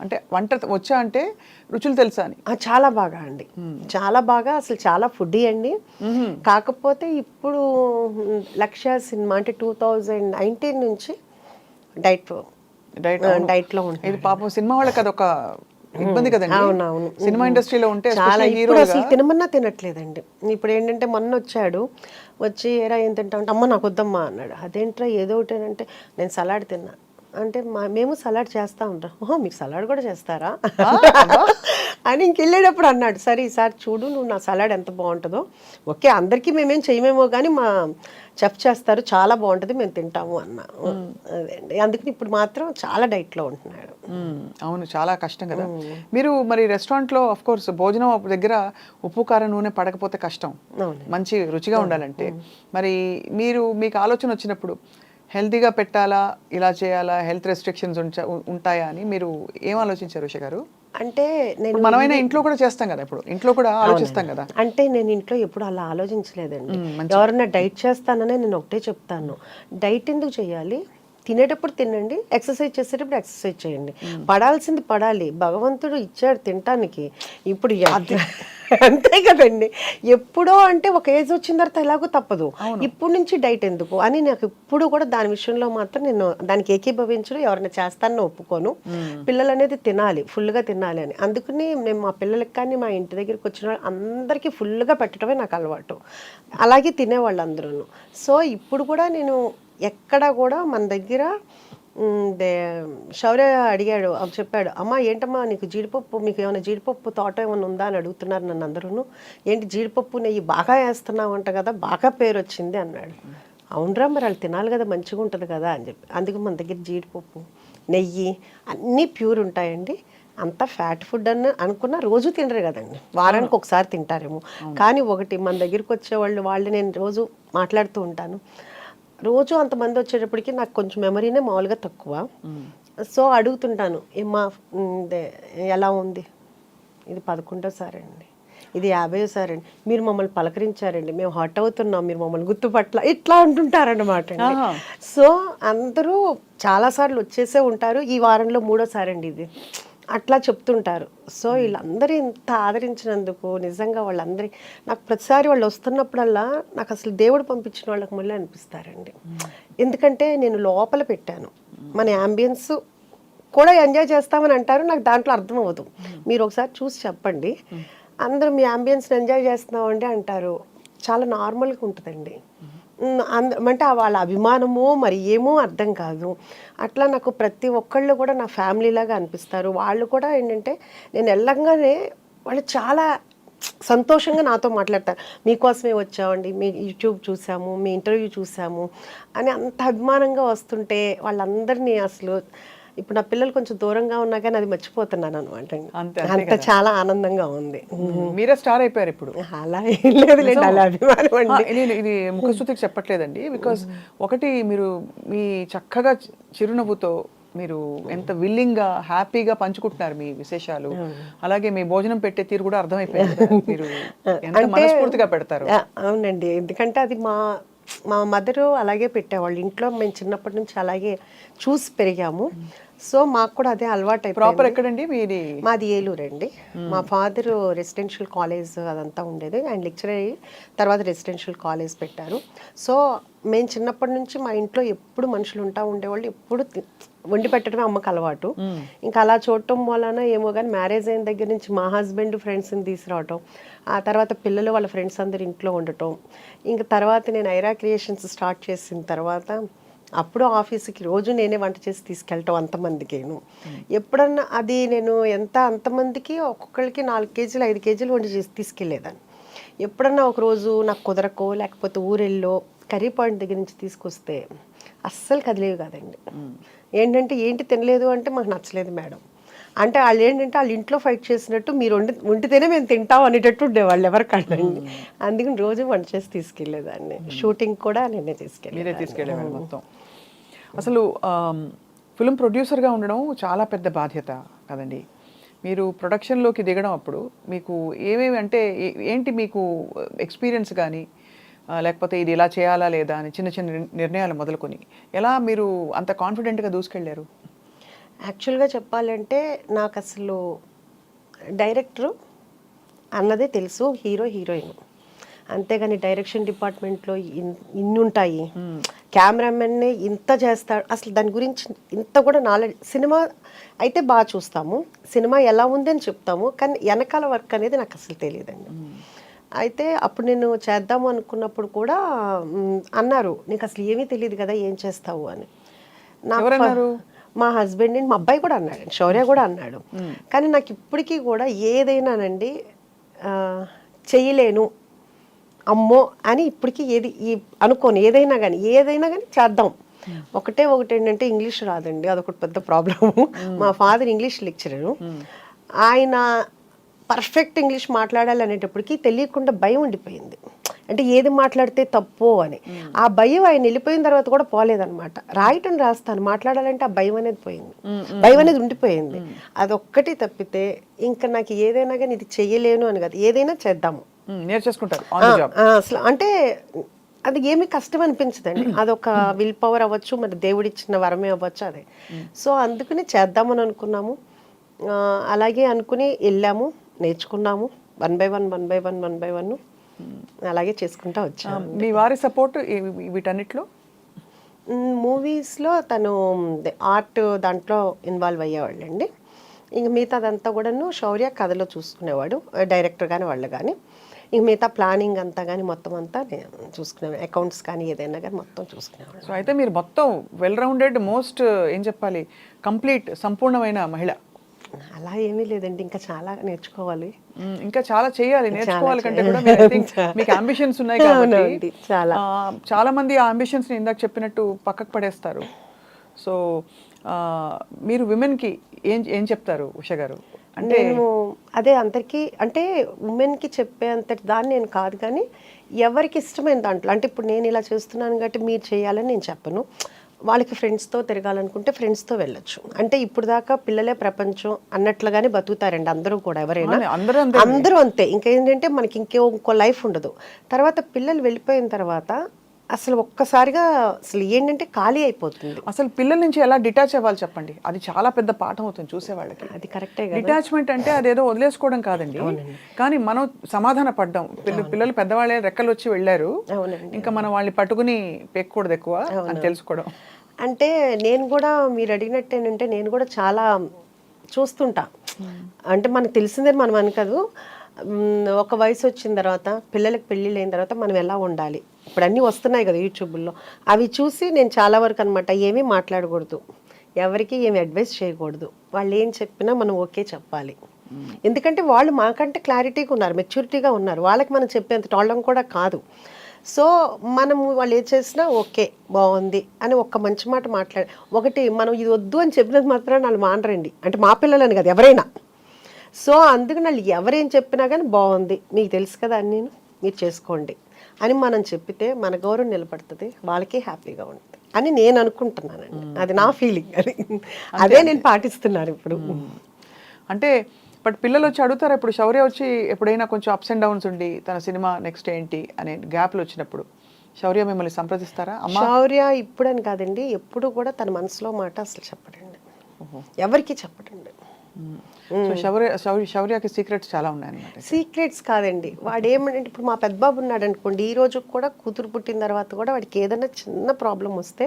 అంటే వంట వచ్చా అంటే రుచులు తెలుసా అని? చాలా బాగా అండి, చాలా బాగా. అసలు చాలా ఫుడ్డీ అండి. కాకపోతే ఇప్పుడు లక్ష్య సినిమా అంటే 2019 నుంచి డైట్లో ఉంటుంది. ఇది పాపం సినిమా వాళ్ళకి అదొక ఇబ్బంది కదండి. అవునవును. సినిమా ఇండస్ట్రీలో ఉంటే చాలా especially ఇప్పుడు హీరోలుగా అసలు తినమన్నా తినట్లేదండి. ఇప్పుడు ఏంటంటే మొన్న వచ్చాడు, వచ్చి ఏరా ఏం తింటావు అంటే అమ్మ నాకు వద్దమ్మా అన్నాడు. అదేంట్రా ఏదో ఒకటి అంటే నేను సలాడ్ తిన్నా అంటే మేము సలాడ్ చేస్తా ఉంటాం. ఓహో మీకు సలాడ్ కూడా చేస్తారా అని ఇంకెళ్ళేటప్పుడు అన్నాడు. సరే ఈసారి చూడు నువ్వు నా సలాడ్ ఎంత బాగుంటుందో. ఓకే అందరికీ మేమేం చేయమేమో కానీ మా చెఫ్ చేస్తారు చాలా బాగుంటుంది మేము తింటాము అన్న. అదే అండి అందుకని ఇప్పుడు మాత్రం చాలా డైట్లో ఉంటున్నాడు. అవును చాలా కష్టం కదా. మీరు మరి రెస్టారెంట్లో ఆఫ్ కోర్స్ భోజనం దగ్గర ఉప్పు కారం నూనె పడకపోతే కష్టం, అవును. మంచి రుచిగా ఉండాలంటే. మరి మీకు ఆలోచన వచ్చినప్పుడు హెల్తీగా పెట్టాలా, ఇలా చేయాలా, హెల్త్ రెస్ట్రిక్షన్స్ ఉంటాయా అని మీరు ఏం ఆలోచించారు ఉష గారు? అంటే నేను ఇప్పుడు మనమైనా ఇంట్లో కూడా చేస్తాం కదా, ఇప్పుడు ఇంట్లో కూడా ఆలోచిస్తాం కదా. అంటే నేను ఇంట్లో ఎప్పుడు అలా ఆలోచించలేదండి. ఎవరన్నా డైట్ చేస్తాననే నేను ఒకటే చెప్తాను, డైట్ ఎందుకు చేయాలి, తినేటప్పుడు తినండి, ఎక్సర్సైజ్ చేసేటప్పుడు ఎక్సర్సైజ్ చేయండి. పడాల్సింది పడాలి, భగవంతుడు ఇచ్చాడు తినటానికి. ఇప్పుడు అంతే కదండి. ఎప్పుడో అంటే ఒక ఏజ్ వచ్చిన తర్వాత ఎలాగో తప్పదు, ఇప్పుడు నుంచి డైట్ ఎందుకు అని నాకు ఇప్పుడు కూడా దాని విషయంలో మాత్రం నేను దానికి ఏకీభవించడం, ఎవరైనా చేస్తానని ఒప్పుకోను. పిల్లలు అనేది తినాలి, ఫుల్గా తినాలి అని. అందుకని నేను మా పిల్లలకి కానీ మా ఇంటి దగ్గరికి వచ్చిన అందరికీ ఫుల్గా పెట్టడమే నాకు అలవాటు. అలాగే తినేవాళ్ళు అందరూ. సో ఇప్పుడు కూడా నేను ఎక్కడ కూడా మన దగ్గర శౌర్య అడిగాడు, చెప్పాడు, అమ్మ ఏంటమ్మా నీకు జీడిపప్పు, మీకు ఏమైనా జీడిపప్పు తోట ఏమైనా ఉందా అని అడుగుతున్నారు నన్ను అందరూ. ఏంటి జీడిపప్పు నెయ్యి బాగా వేస్తున్నావు అంట కదా, బాగా పేరు వచ్చింది అన్నాడు. అవునరా మరి వాళ్ళు తినాలి కదా, మంచిగా ఉంటుంది కదా అని చెప్పి. అందుకు మన దగ్గర జీడిపప్పు నెయ్యి అన్నీ ప్యూర్ ఉంటాయండి. అంత ఫ్యాట్ ఫుడ్ అని అనుకున్న రోజు తినరు కదండి, వారానికి ఒకసారి తింటారేమో. కానీ ఒకటి మన దగ్గరికి వచ్చేవాళ్ళు నేను రోజు మాట్లాడుతూ ఉంటాను, రోజు అంతమంది వచ్చేటప్పటికి నాకు కొంచెం మెమరీనే మామూలుగా తక్కువ. సో అడుగుతుంటాను, ఏమ్మా ఎలా ఉంది, ఇది 11వ అండి, ఇది 50వ అండి, మీరు మమ్మల్ని పలకరించారండి, మేము హట్ అవుతున్నాం, మీరు మమ్మల్ని గుర్తుపట్ల, ఇట్లా అంటుంటారన్నమాట అండి. సో అందరూ చాలాసార్లు వచ్చేసే ఉంటారు, ఈ వారంలో 3వ అండి ఇది, అట్లా చెప్తుంటారు. సో వీళ్ళందరూ ఇంత ఆదరించినందుకు నిజంగా వాళ్ళందరి నాకు ప్రతిసారి వాళ్ళు వస్తున్నప్పుడల్లా నాకు అసలు దేవుడు పంపించిన వాళ్ళకి మళ్ళీ అనిపిస్తారండి. ఎందుకంటే నేను లోపల పెట్టాను, మన యాంబియన్స్ కూడా ఎంజాయ్ చేస్తామని అంటారు, నాకు దాంట్లో అర్థం అవ్వదు. మీరు ఒకసారి చూసి చెప్పండి, అందరూ మీ యాంబియన్స్ని ఎంజాయ్ చేస్తున్నామండి అంటారు, చాలా నార్మల్గా ఉంటుందండి. అంటే వాళ్ళ అభిమానమో మరి ఏమో అర్థం కాదు. అట్లా నాకు ప్రతి ఒక్కళ్ళు కూడా నా ఫ్యామిలీ లాగా అనిపిస్తారు. వాళ్ళు కూడా ఏంటంటే నేను వెళ్ళంగానే వాళ్ళు చాలా సంతోషంగా నాతో మాట్లాడతారు, మీకోసమే వచ్చామండి, మీ యూట్యూబ్ చూసాము, మీ ఇంటర్వ్యూ చూసాము అని అంత అభిమానంగా వస్తుంటే వాళ్ళందరినీ అసలు ఇప్పుడు నా పిల్లలు కొంచెం దూరంగా ఉన్నా కానీ అది మర్చిపోతున్నాను అనమాట. అంత చాలా ఆనందంగా ఉంది. మీరే స్టార్ అయిపోయారు ఇప్పుడు. అలా ఏం లేదులేండి, అలా అభిమానం అండి. నేను ఇది ముఖస్తుతికి చెప్పట్లేదండి, బికాస్ ఒకటి మీరు మీ చక్కగా చిరునవ్వుతో మీరు ఎంత విల్లింగ్గా హ్యాపీగా పంచుకుంటున్నారు మీ విశేషాలు, అలాగే మీ భోజనం పెట్టే తీరు కూడా అర్థమైపోయింది, మీరు ఎంత మనస్ఫూర్తిగా పెడతారు. అవునండి, ఎందుకంటే అది మా మదరు అలాగే పెట్టేవాళ్ళు ఇంట్లో, మేము చిన్నప్పటి నుంచి అలాగే చూసి పెరిగాము. సో మాకు కూడా అదే అలవాటు అయిపోయింది. ప్రాపర్ ఎక్కడండి మీది? మాది ఏలూరు అండి. మా ఫాదర్ రెసిడెన్షియల్ కాలేజ్ అదంతా ఉండేది, ఆయన లెక్చరర్ అయ్యి తర్వాత రెసిడెన్షియల్ కాలేజ్ పెట్టారు. సో మేము చిన్నప్పటి నుంచి మా ఇంట్లో ఎప్పుడు మనుషులు ఉండేవాళ్ళు, ఎప్పుడు వండి పెట్టడమే అమ్మకు అలవాటు. ఇంకా అలా చూడటం వలన ఏమో కానీ మ్యారేజ్ అయిన దగ్గర నుంచి మా హస్బెండ్ ఫ్రెండ్స్ని తీసుకురావటం, ఆ తర్వాత పిల్లలు వాళ్ళ ఫ్రెండ్స్ అందరు ఇంట్లో ఉండటం, ఇంకా తర్వాత నేను ఐరా క్రియేషన్స్ స్టార్ట్ చేసిన తర్వాత అప్పుడు ఆఫీస్కి రోజు నేనే వంట చేసి తీసుకెళ్ళటం అంతమందికేను. ఎప్పుడన్నా అది నేను అంతమందికి ఒక్కొక్కరికి 4 కేజీలు 5 కేజీలు వండి చేసి తీసుకెళ్ళేదాన్ని. ఎప్పుడన్నా ఒకరోజు నాకు కుదరకో లేకపోతే ఊరెళ్ళో కర్రీ పాయింట్ దగ్గర నుంచి తీసుకొస్తే అస్సలు కదిలేవి కాదండి. ఏంటి తినలేదు అంటే మాకు నచ్చలేదు మేడం అంటే, వాళ్ళు ఏంటంటే వాళ్ళ ఇంట్లో ఫైట్ చేసినట్టు మీరు వండితేనే మేము తింటాం అనేటట్టు ఉండేవాళ్ళు ఎవరికండి. అందుకని రోజు వంట చేసి తీసుకెళ్ళేదాన్ని. షూటింగ్ కూడా నేనే తీసుకెళ్ళేవాళ్ళు మొత్తం. అసలు ఫిల్మ్ ప్రొడ్యూసర్గా ఉండడం చాలా పెద్ద బాధ్యత కదండి. మీరు ప్రొడక్షన్లోకి దిగడం అప్పుడు మీకు ఏమేమి అంటే ఏంటి మీకు ఎక్స్పీరియన్స్ కానీ, లేకపోతే ఇది ఇలా చేయాలా లేదా అని చిన్న చిన్న నిర్ణయాలు మొదలుకొని ఎలా మీరు అంత కాన్ఫిడెంట్గా దూసుకెళ్ళారు? యాక్చువల్గా చెప్పాలంటే నాకు అసలు డైరెక్టరు అన్నదే తెలుసు, హీరో హీరోయిన్, అంతేగాని డైరెక్షన్ డిపార్ట్మెంట్లో ఇన్ని ఉంటాయి, కెమెరామెన్నే ఇంత చేస్తాడు, అసలు దాని గురించి ఇంత కూడా నాలెడ్జ్. సినిమా అయితే బాగా చూస్తాము, సినిమా ఎలా ఉంది అని చెప్తాము, కానీ వెనకాల వర్క్ అనేది నాకు అసలు తెలియదండి. అయితే అప్పుడు నేను చేద్దాము అనుకున్నప్పుడు కూడా అన్నారు, నీకు అసలు ఏమీ తెలియదు కదా, ఏం చేస్తావు అని. ఎవరన్నారు? మా హస్బెండ్ మా అబ్బాయి కూడా అన్నాడు, శౌర్య కూడా అన్నాడు. కానీ నాకు ఇప్పటికీ కూడా ఏదైనానండి చేయలేను అమ్మో అని ఇప్పటికీ అనుకోను. ఏదైనా కానీ చేద్దాం. ఒకటి ఏంటంటే ఇంగ్లీష్ రాదండి, అదొకటి పెద్ద ప్రాబ్లము. మా ఫాదర్ ఇంగ్లీష్ లెక్చరరు, ఆయన పర్ఫెక్ట్ ఇంగ్లీష్ మాట్లాడాలి అనేటప్పటికి తెలియకుండా భయం ఉండిపోయింది, అంటే ఏది మాట్లాడితే తప్పు అని. ఆ భయం ఆయన వెళ్ళిపోయిన తర్వాత కూడా పోలేదన్నమాట. రాయటం రాస్తాను, మాట్లాడాలంటే ఆ భయం అనేది పోయింది, భయం అనేది ఉండిపోయింది. అదొక్కటి తప్పితే ఇంకా నాకు ఏదైనా కానీ ఇది చెయ్యలేను అని కాదు, ఏదైనా చేద్దాము నేర్చేసుకుంటారు అసలు. అంటే అది ఏమి కష్టం అనిపించదండి, అదొక విల్ పవర్ అవ్వచ్చు, మరి దేవుడిచ్చిన వరమే అవ్వచ్చు అదే. సో అందుకని చేద్దామని అనుకున్నాము, అలాగే అనుకుని వెళ్ళాము, నేర్చుకున్నాము, 1 by 1 అలాగే చేసుకుంటా వచ్చాము. మీ వారి సపోర్ట్ వీటన్నిటిలో? మూవీస్లో తను ఆర్ట్ దాంట్లో ఇన్వాల్వ్ అయ్యేవాళ్ళండి. ఇంక మిగతాదంతా కూడాను శౌర్య కథలో చూసుకునేవాడు, డైరెక్టర్ కానీ వాళ్ళు కానీ. ఇంక మిగతా ప్లానింగ్ అంతా కానీ మొత్తం అంతా నేను చూసుకునేవాడు, అకౌంట్స్ కానీ ఏదైనా కానీ మొత్తం చూసుకునేవాడు. సో అయితే మీరు మొత్తం వెల్ రౌండెడ్, మోస్ట్ ఏం చెప్పాలి, కంప్లీట్ సంపూర్ణమైన మహిళ. అలా ఏమీ లేదండి, ఇంకా చాలా నేర్చుకోవాలి, ఇంకా చాలా చేయాలి. నేర్చుకోవాలి కంటే కూడా మీకు అంబిషన్స్ ఉన్నాయి కాబట్టి చాలా మంది ఆ అంబిషన్స్ ని ఇందాక చెప్పినట్టు పక్కకు పడేస్తారు. సో మీరు విమెన్ కి ఏం చెప్తారు ఉష గారు? అంటే నేను అదే అందరికీ, అంటే ఉమెన్కి చెప్పే అంతటి దాన్ని నేను కాదు, కానీ ఎవరికి ఇష్టమైన దాంట్లో, అంటే ఇప్పుడు నేను ఇలా చేస్తున్నాను కాబట్టి మీరు చేయాలని నేను చెప్పను. వాళ్ళకి ఫ్రెండ్స్తో తిరగాలనుకుంటే ఫ్రెండ్స్తో వెళ్ళొచ్చు. అంటే ఇప్పుడు దాకా పిల్లలే ప్రపంచం అన్నట్లుగానే బతుకుతారండి అందరూ కూడా, ఎవరైనా అందరూ అంతే. ఇంకేంటంటే మనకి ఇంకో లైఫ్ ఉండదు. తర్వాత పిల్లలు వెళ్ళిపోయిన తర్వాత అసలు ఒక్కసారిగా అసలు ఏంటంటే ఖాళీ అయిపోతుంది. అసలు పిల్లల నుంచి ఎలా డిటాచ్ అవ్వాలి చెప్పండి, అది చాలా పెద్ద పాఠం అవుతుంది చూసే వాళ్ళకి. అది కరెక్టే. డిటాచ్మెంట్ అంటే అదేదో వదిలేసుకోవడం కాదండి, కానీ మనం సమాధాన పడ్డాం. పిల్లలు పెద్దవాళ్ళే రెక్కలు వచ్చి వెళ్ళారు, ఇంకా మనం వాళ్ళని పట్టుకుని పెక్కకూడదు ఎక్కువ అని తెలుసుకోవడం. అంటే నేను కూడా మీరు అడిగినట్టు ఏంటంటే నేను కూడా చాలా చూస్తుంటా, అంటే మనకు తెలిసిందే మనం అనుకోదు. ఒక వయసు వచ్చిన తర్వాత పిల్లలకి పెళ్ళిళ్ళు అయిన తర్వాత మనం ఎలా ఉండాలి, ఇప్పుడు అన్నీ వస్తున్నాయి కదా యూట్యూబ్లో, అవి చూసి నేను చాలా వరకు అనమాట ఏమీ మాట్లాడకూడదు, ఎవరికి ఏమి అడ్వైస్ చేయకూడదు. వాళ్ళు ఏం చెప్పినా మనం ఓకే చెప్పాలి. ఎందుకంటే వాళ్ళు మాకంటే క్లారిటీగా ఉన్నారు, మెచ్యూరిటీగా ఉన్నారు, వాళ్ళకి మనం చెప్పేంత టోళ్ళం కూడా కాదు. సో మనము వాళ్ళు ఏం చేసినా ఓకే బాగుంది అని ఒక్క మంచి మాట ఒకటి మనం ఇది వద్దు అని చెప్పినది మాత్రం వాళ్ళు మానరండి, అంటే మా పిల్లలని కదా ఎవరైనా. సో అందుకని వాళ్ళు ఎవరేం చెప్పినా కానీ బాగుంది, మీకు తెలుసు కదా అని మీరు చేసుకోండి అని మనం చెప్పితే మన గౌరవం నిలబడుతుంది, వాళ్ళకి హ్యాపీగా ఉంటుంది అని నేను అనుకుంటున్నానండి. అది నా ఫీలింగ్, అది అదే నేను పాటిస్తున్నాను ఇప్పుడు. అంటే బట్ పిల్లలు వచ్చి అడుగుతారా, ఇప్పుడు శౌర్య వచ్చి ఎప్పుడైనా కొంచెం అప్స్ అండ్ డౌన్స్ ఉండి తన సినిమా నెక్స్ట్ ఏంటి అనే గ్యాప్లు వచ్చినప్పుడు శౌర్య మిమ్మల్ని సంప్రదిస్తారా? శౌర్య ఇప్పుడని కాదండి, ఎప్పుడు కూడా తన మనసులో మాట అసలు చెప్పడండి, ఎవరికి చెప్పడండి. సో శౌర్యకి సీక్రెట్స్ చాలా ఉన్నాయన్నమాట. సీక్రెట్స్ కాదండి, వాడు ఏమంటే ఇప్పుడు మా పెద్ద బాబు ఉన్నాడు అనుకోండి, ఈ రోజు కూడా కూతురు పుట్టిన తర్వాత కూడా వాడికి ఏదైనా చిన్న ప్రాబ్లం వస్తే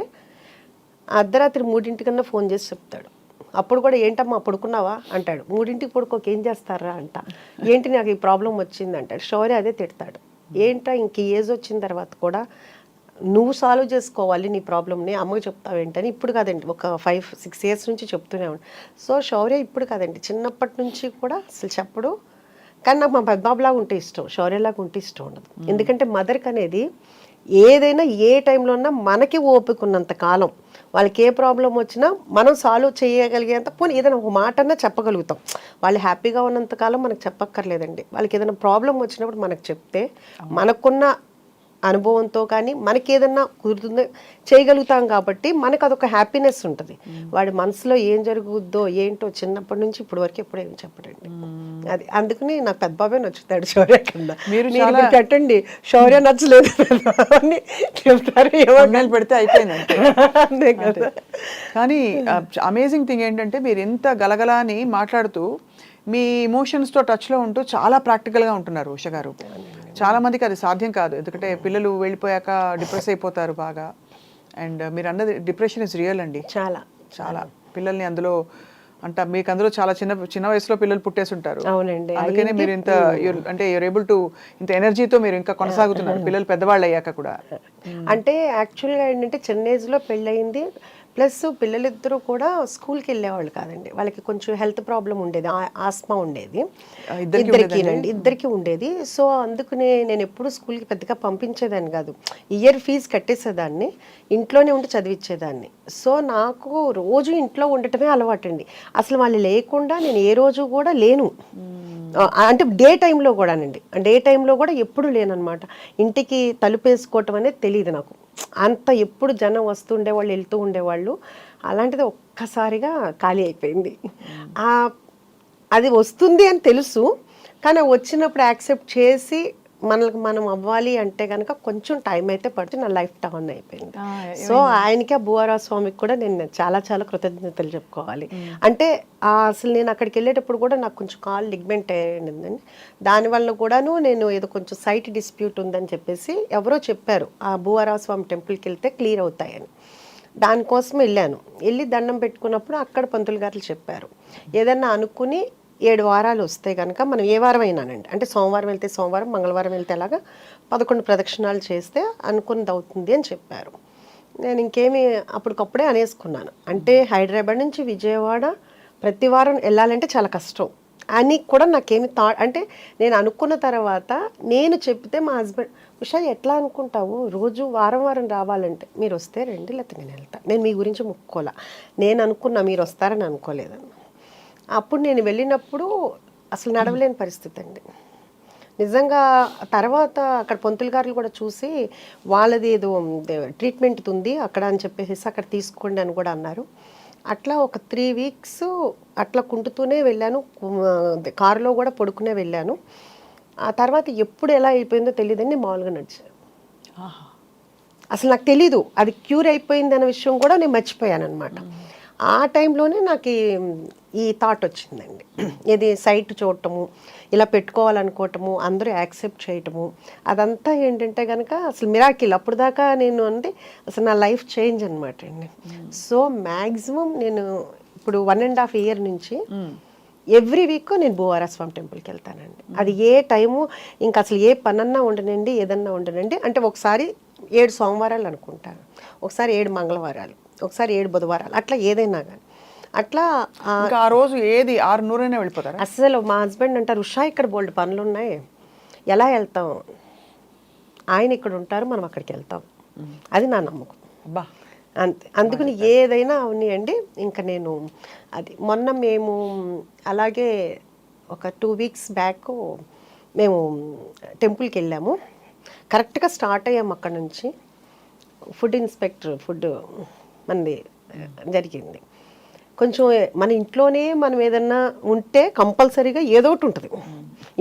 అర్ధరాత్రి 3 ఫోన్ చేసి చెప్తాడు. అప్పుడు కూడా ఏంటమ్మా పడుకున్నావా అంటాడు, 3 పడుకోక ఏం చేస్తారా అంట, ఏంటి నాకు ఈ ప్రాబ్లం వచ్చింది అంటాడు. శౌర్య అదే తిడతాడు, ఏంటా ఇంక ఏజ్ వచ్చిన తర్వాత కూడా నువ్వు సాల్వ్ చేసుకోవాలి నీ ప్రాబ్లమ్ని, అమ్మకి చెప్తావేంటని. ఇప్పుడు కాదండి, ఒక 5-6 years నుంచి చెప్తూనే ఉన్నాడు. సో శౌర్య ఇప్పుడు కాదండి, చిన్నప్పటి నుంచి కూడా అసలు చెప్పడు. కానీ నాకు మా పెద్దబాబులాగా ఉంటే ఇష్టం, శౌర్యలాగా ఉంటే ఇష్టం ఉండదు. ఎందుకంటే మదర్కి అనేది ఏదైనా ఏ టైంలో ఉన్నా మనకి ఓపిక ఉన్నంత కాలం వాళ్ళకి ఏ ప్రాబ్లం వచ్చినా మనం సాల్వ్ చేయగలిగేంత, పోనీ ఏదైనా ఒక మాట అన్నా చెప్పగలుగుతాం. వాళ్ళు హ్యాపీగా ఉన్నంత కాలం మనకు చెప్పక్కర్లేదండి. వాళ్ళకి ఏదైనా ప్రాబ్లం వచ్చినప్పుడు మనకు చెప్తే మనకున్న అనుభవంతో కానీ మనకి ఏదన్నా కుదురుతుందో చేయగలుగుతాం కాబట్టి మనకు అదొక హ్యాపీనెస్ ఉంటుంది. వాడి మనసులో ఏం జరుగుద్దో ఏంటో చిన్నప్పటి నుంచి ఇప్పుడు వరకు ఎప్పుడు ఏం చెప్పడండి. అది అందుకని నాకు పెద్ద బాబే నచ్చుతాడు శౌర్య కన్నా. మీరు పెట్టండి శౌర్య నచ్చలేదు అని చెప్తారు, ఏమన్నా పెడితే అయిపోయింది కదా. కానీ అమేజింగ్ థింగ్ ఏంటంటే మీరు ఎంత గలగలా అని మాట్లాడుతూ మీ ఇమోషన్స్తో టచ్లో ఉంటూ చాలా ప్రాక్టికల్గా ఉంటున్నారు ఉష గారు. చాలా మందికి అది సాధ్యం కాదు, ఎందుకంటే పిల్లలు వెళ్ళిపోయాక డిప్రెస్ అయిపోతారు బాగా. అండ్ మీరు అన్నది డిప్రెషన్ ఇస్ రియల్ అండి, చాలా చాలా. పిల్లల్ని అందులో అంటే మీకు అందులో చాలా చిన్న చిన్న వయసులో పిల్లలు పుట్టేసి ఉంటారు. అవునండి. అందుకనే మీరు ఇంత అంటే యూర్ ఏబుల్ టు ఇంత ఎనర్జీతో మీరు ఇంకా కొనసాగుతున్నారు పిల్లలు పెద్దవాళ్ళు అయ్యాక కూడా. అంటే యాక్చువల్గా ఏంటంటే చిన్న ఏజ్లో పెళ్ళయింది, ప్లస్ పిల్లలిద్దరూ కూడా స్కూల్కి వెళ్ళేవాళ్ళు కాదండి. వాళ్ళకి కొంచెం హెల్త్ ప్రాబ్లం ఉండేది, ఆస్మా ఉండేది ఇద్దరికి ఉండేది. సో అందుకనే నేను ఎప్పుడు స్కూల్కి పెద్దగా పంపించేదాన్ని కాదు, ఇయర్ ఫీజు కట్టేసేదాన్ని, ఇంట్లోనే ఉండి చదివించేదాన్ని. సో నాకు రోజు ఇంట్లో ఉండటమే అలవాటండి. అసలు వాళ్ళు లేకుండా నేను ఏ రోజు కూడా లేను. అంటే డే టైంలో కూడానండి, డే టైంలో కూడా ఎప్పుడు లేనమాట. ఇంటికి తలుపు వేసుకోవటం అనేది తెలియదు నాకు, అంత ఎప్పుడు జనం వస్తుండేవాళ్ళు వెళ్తూ ఉండేవాళ్ళు. అలాంటిది ఒక్కసారిగా ఖాళీ అయిపోయింది. అది వస్తుంది అని తెలుసు, కానీ వచ్చినప్పుడు యాక్సెప్ట్ చేసి మనకి మనం అవ్వాలి అంటే కనుక కొంచెం టైం అయితే పడితే నా లైఫ్ టర్న్ అయిపోయింది. సో ఆయనకి, ఆ భూవరాజ స్వామికి కూడా నేను చాలా చాలా కృతజ్ఞతలు చెప్పుకోవాలి. అంటే అసలు నేను అక్కడికి వెళ్ళేటప్పుడు కూడా నాకు కొంచెం కాల్ లిగ్మెంట్ అయ్యిందండి. దానివల్ల కూడాను నేను ఏదో కొంచెం సైట్ డిస్ప్యూట్ ఉందని చెప్పేసి ఎవరో చెప్పారు, ఆ భూవరాజ స్వామి టెంపుల్కి వెళ్తే క్లియర్ అవుతాయని. దానికోసం వెళ్ళి దండం పెట్టుకున్నప్పుడు అక్కడ పంతులు గారు చెప్పారు, ఏదన్నా అనుకుని 7 వారాలు వస్తే కనుక మనం ఏ వారం అయినానండి, అంటే సోమవారం వెళ్తే సోమవారం, మంగళవారం వెళ్తే అలాగా 11 ప్రదక్షిణాలు చేస్తే అనుకున్నది అవుతుంది అని చెప్పారు. నేను ఇంకేమీ అప్పటికప్పుడే అనేసుకున్నాను. అంటే హైదరాబాద్ నుంచి విజయవాడ ప్రతి వారం వెళ్ళాలంటే చాలా కష్టం అని కూడా నాకేమి అంటే నేను అనుకున్న తర్వాత నేను చెప్తే మా హస్బెండ్, ఉషా ఎట్లా అనుకుంటావు, రోజు వారం వారం రావాలంటే, మీరు వస్తే రండి లేకపోతే నేను వెళ్తాను, నేను మీ గురించి ముక్కోలా, నేను అనుకున్నా మీరు వస్తారని అనుకోలేదన్న. అప్పుడు నేను వెళ్ళినప్పుడు అసలు నడవలేని పరిస్థితి అండి నిజంగా. తర్వాత అక్కడ పంతులు గారులు కూడా చూసి వాళ్ళది ఏదో ట్రీట్మెంట్ ఉంది అక్కడ అని చెప్పేసి అక్కడ తీసుకోండి అని కూడా అన్నారు. అట్లా ఒక 3 వీక్స్ అట్లా కుంటుతూనే వెళ్ళాను, కారులో కూడా పడుకునే వెళ్ళాను. ఆ తర్వాత ఎప్పుడు ఎలా అయిపోయిందో తెలియదండి, మామూలుగా నడిచాను. అసలు నాకు తెలీదు అది క్యూర్ అయిపోయింది అనే విషయం కూడా నేను మర్చిపోయాను అనమాట. ఆ టైంలోనే నాకు ఈ థాట్ వచ్చిందండి, ఇది సైట్ చూడటము, ఇలా పెట్టుకోవాలనుకోవటము, అందరూ యాక్సెప్ట్ చేయటము, అదంతా ఏంటంటే కనుక అసలు మిరాకిల్. అప్పుడు దాకా నేను అంటే అసలు నా లైఫ్ చేంజ్ అనమాట అండి. సో మ్యాక్సిమం నేను ఇప్పుడు 1.5 ఇయర్ నుంచి ఎవ్రీ వీక్ నేను భూవరాజ స్వామి టెంపుల్కి వెళ్తానండి. అది ఏ టైము ఇంకా అసలు ఏ పనన్నా ఉండనండి, ఏదన్నా ఉండనండి. అంటే ఒకసారి 7 సోమవారాలు అనుకుంటాను, ఒకసారి 7 మంగళవారాలు, ఒకసారి 7 బుధవారాలు, అట్లా ఏదైనా కానీ అట్లా. ఆ రోజు ఏది 600 వెళ్ళిపోతారు. అసలు మా హస్బెండ్ అంటారు, ఉషా ఇక్కడ బోల్డ్ పనులు ఉన్నాయి, ఎలా వెళ్తాం, ఆయన ఇక్కడ ఉంటారు మనం అక్కడికి వెళ్తాం, అది నా నమ్మకం. అబ్బా అంతే, అందుకని ఏదైనా అవనియండి. ఇంకా నేను అది మొన్న మేము అలాగే ఒక 2 వీక్స్ బ్యాక్ మేము టెంపుల్కి వెళ్ళాము. కరెక్ట్గా స్టార్ట్ అయ్యాము అక్కడ నుంచి. ఫుడ్ ఇన్స్పెక్టర్ ఫుడ్ మనది జరిగింది. కొంచెం మన ఇంట్లోనే మనం ఏదన్నా ఉంటే కంపల్సరీగా ఏదో ఒకటి ఉంటుంది.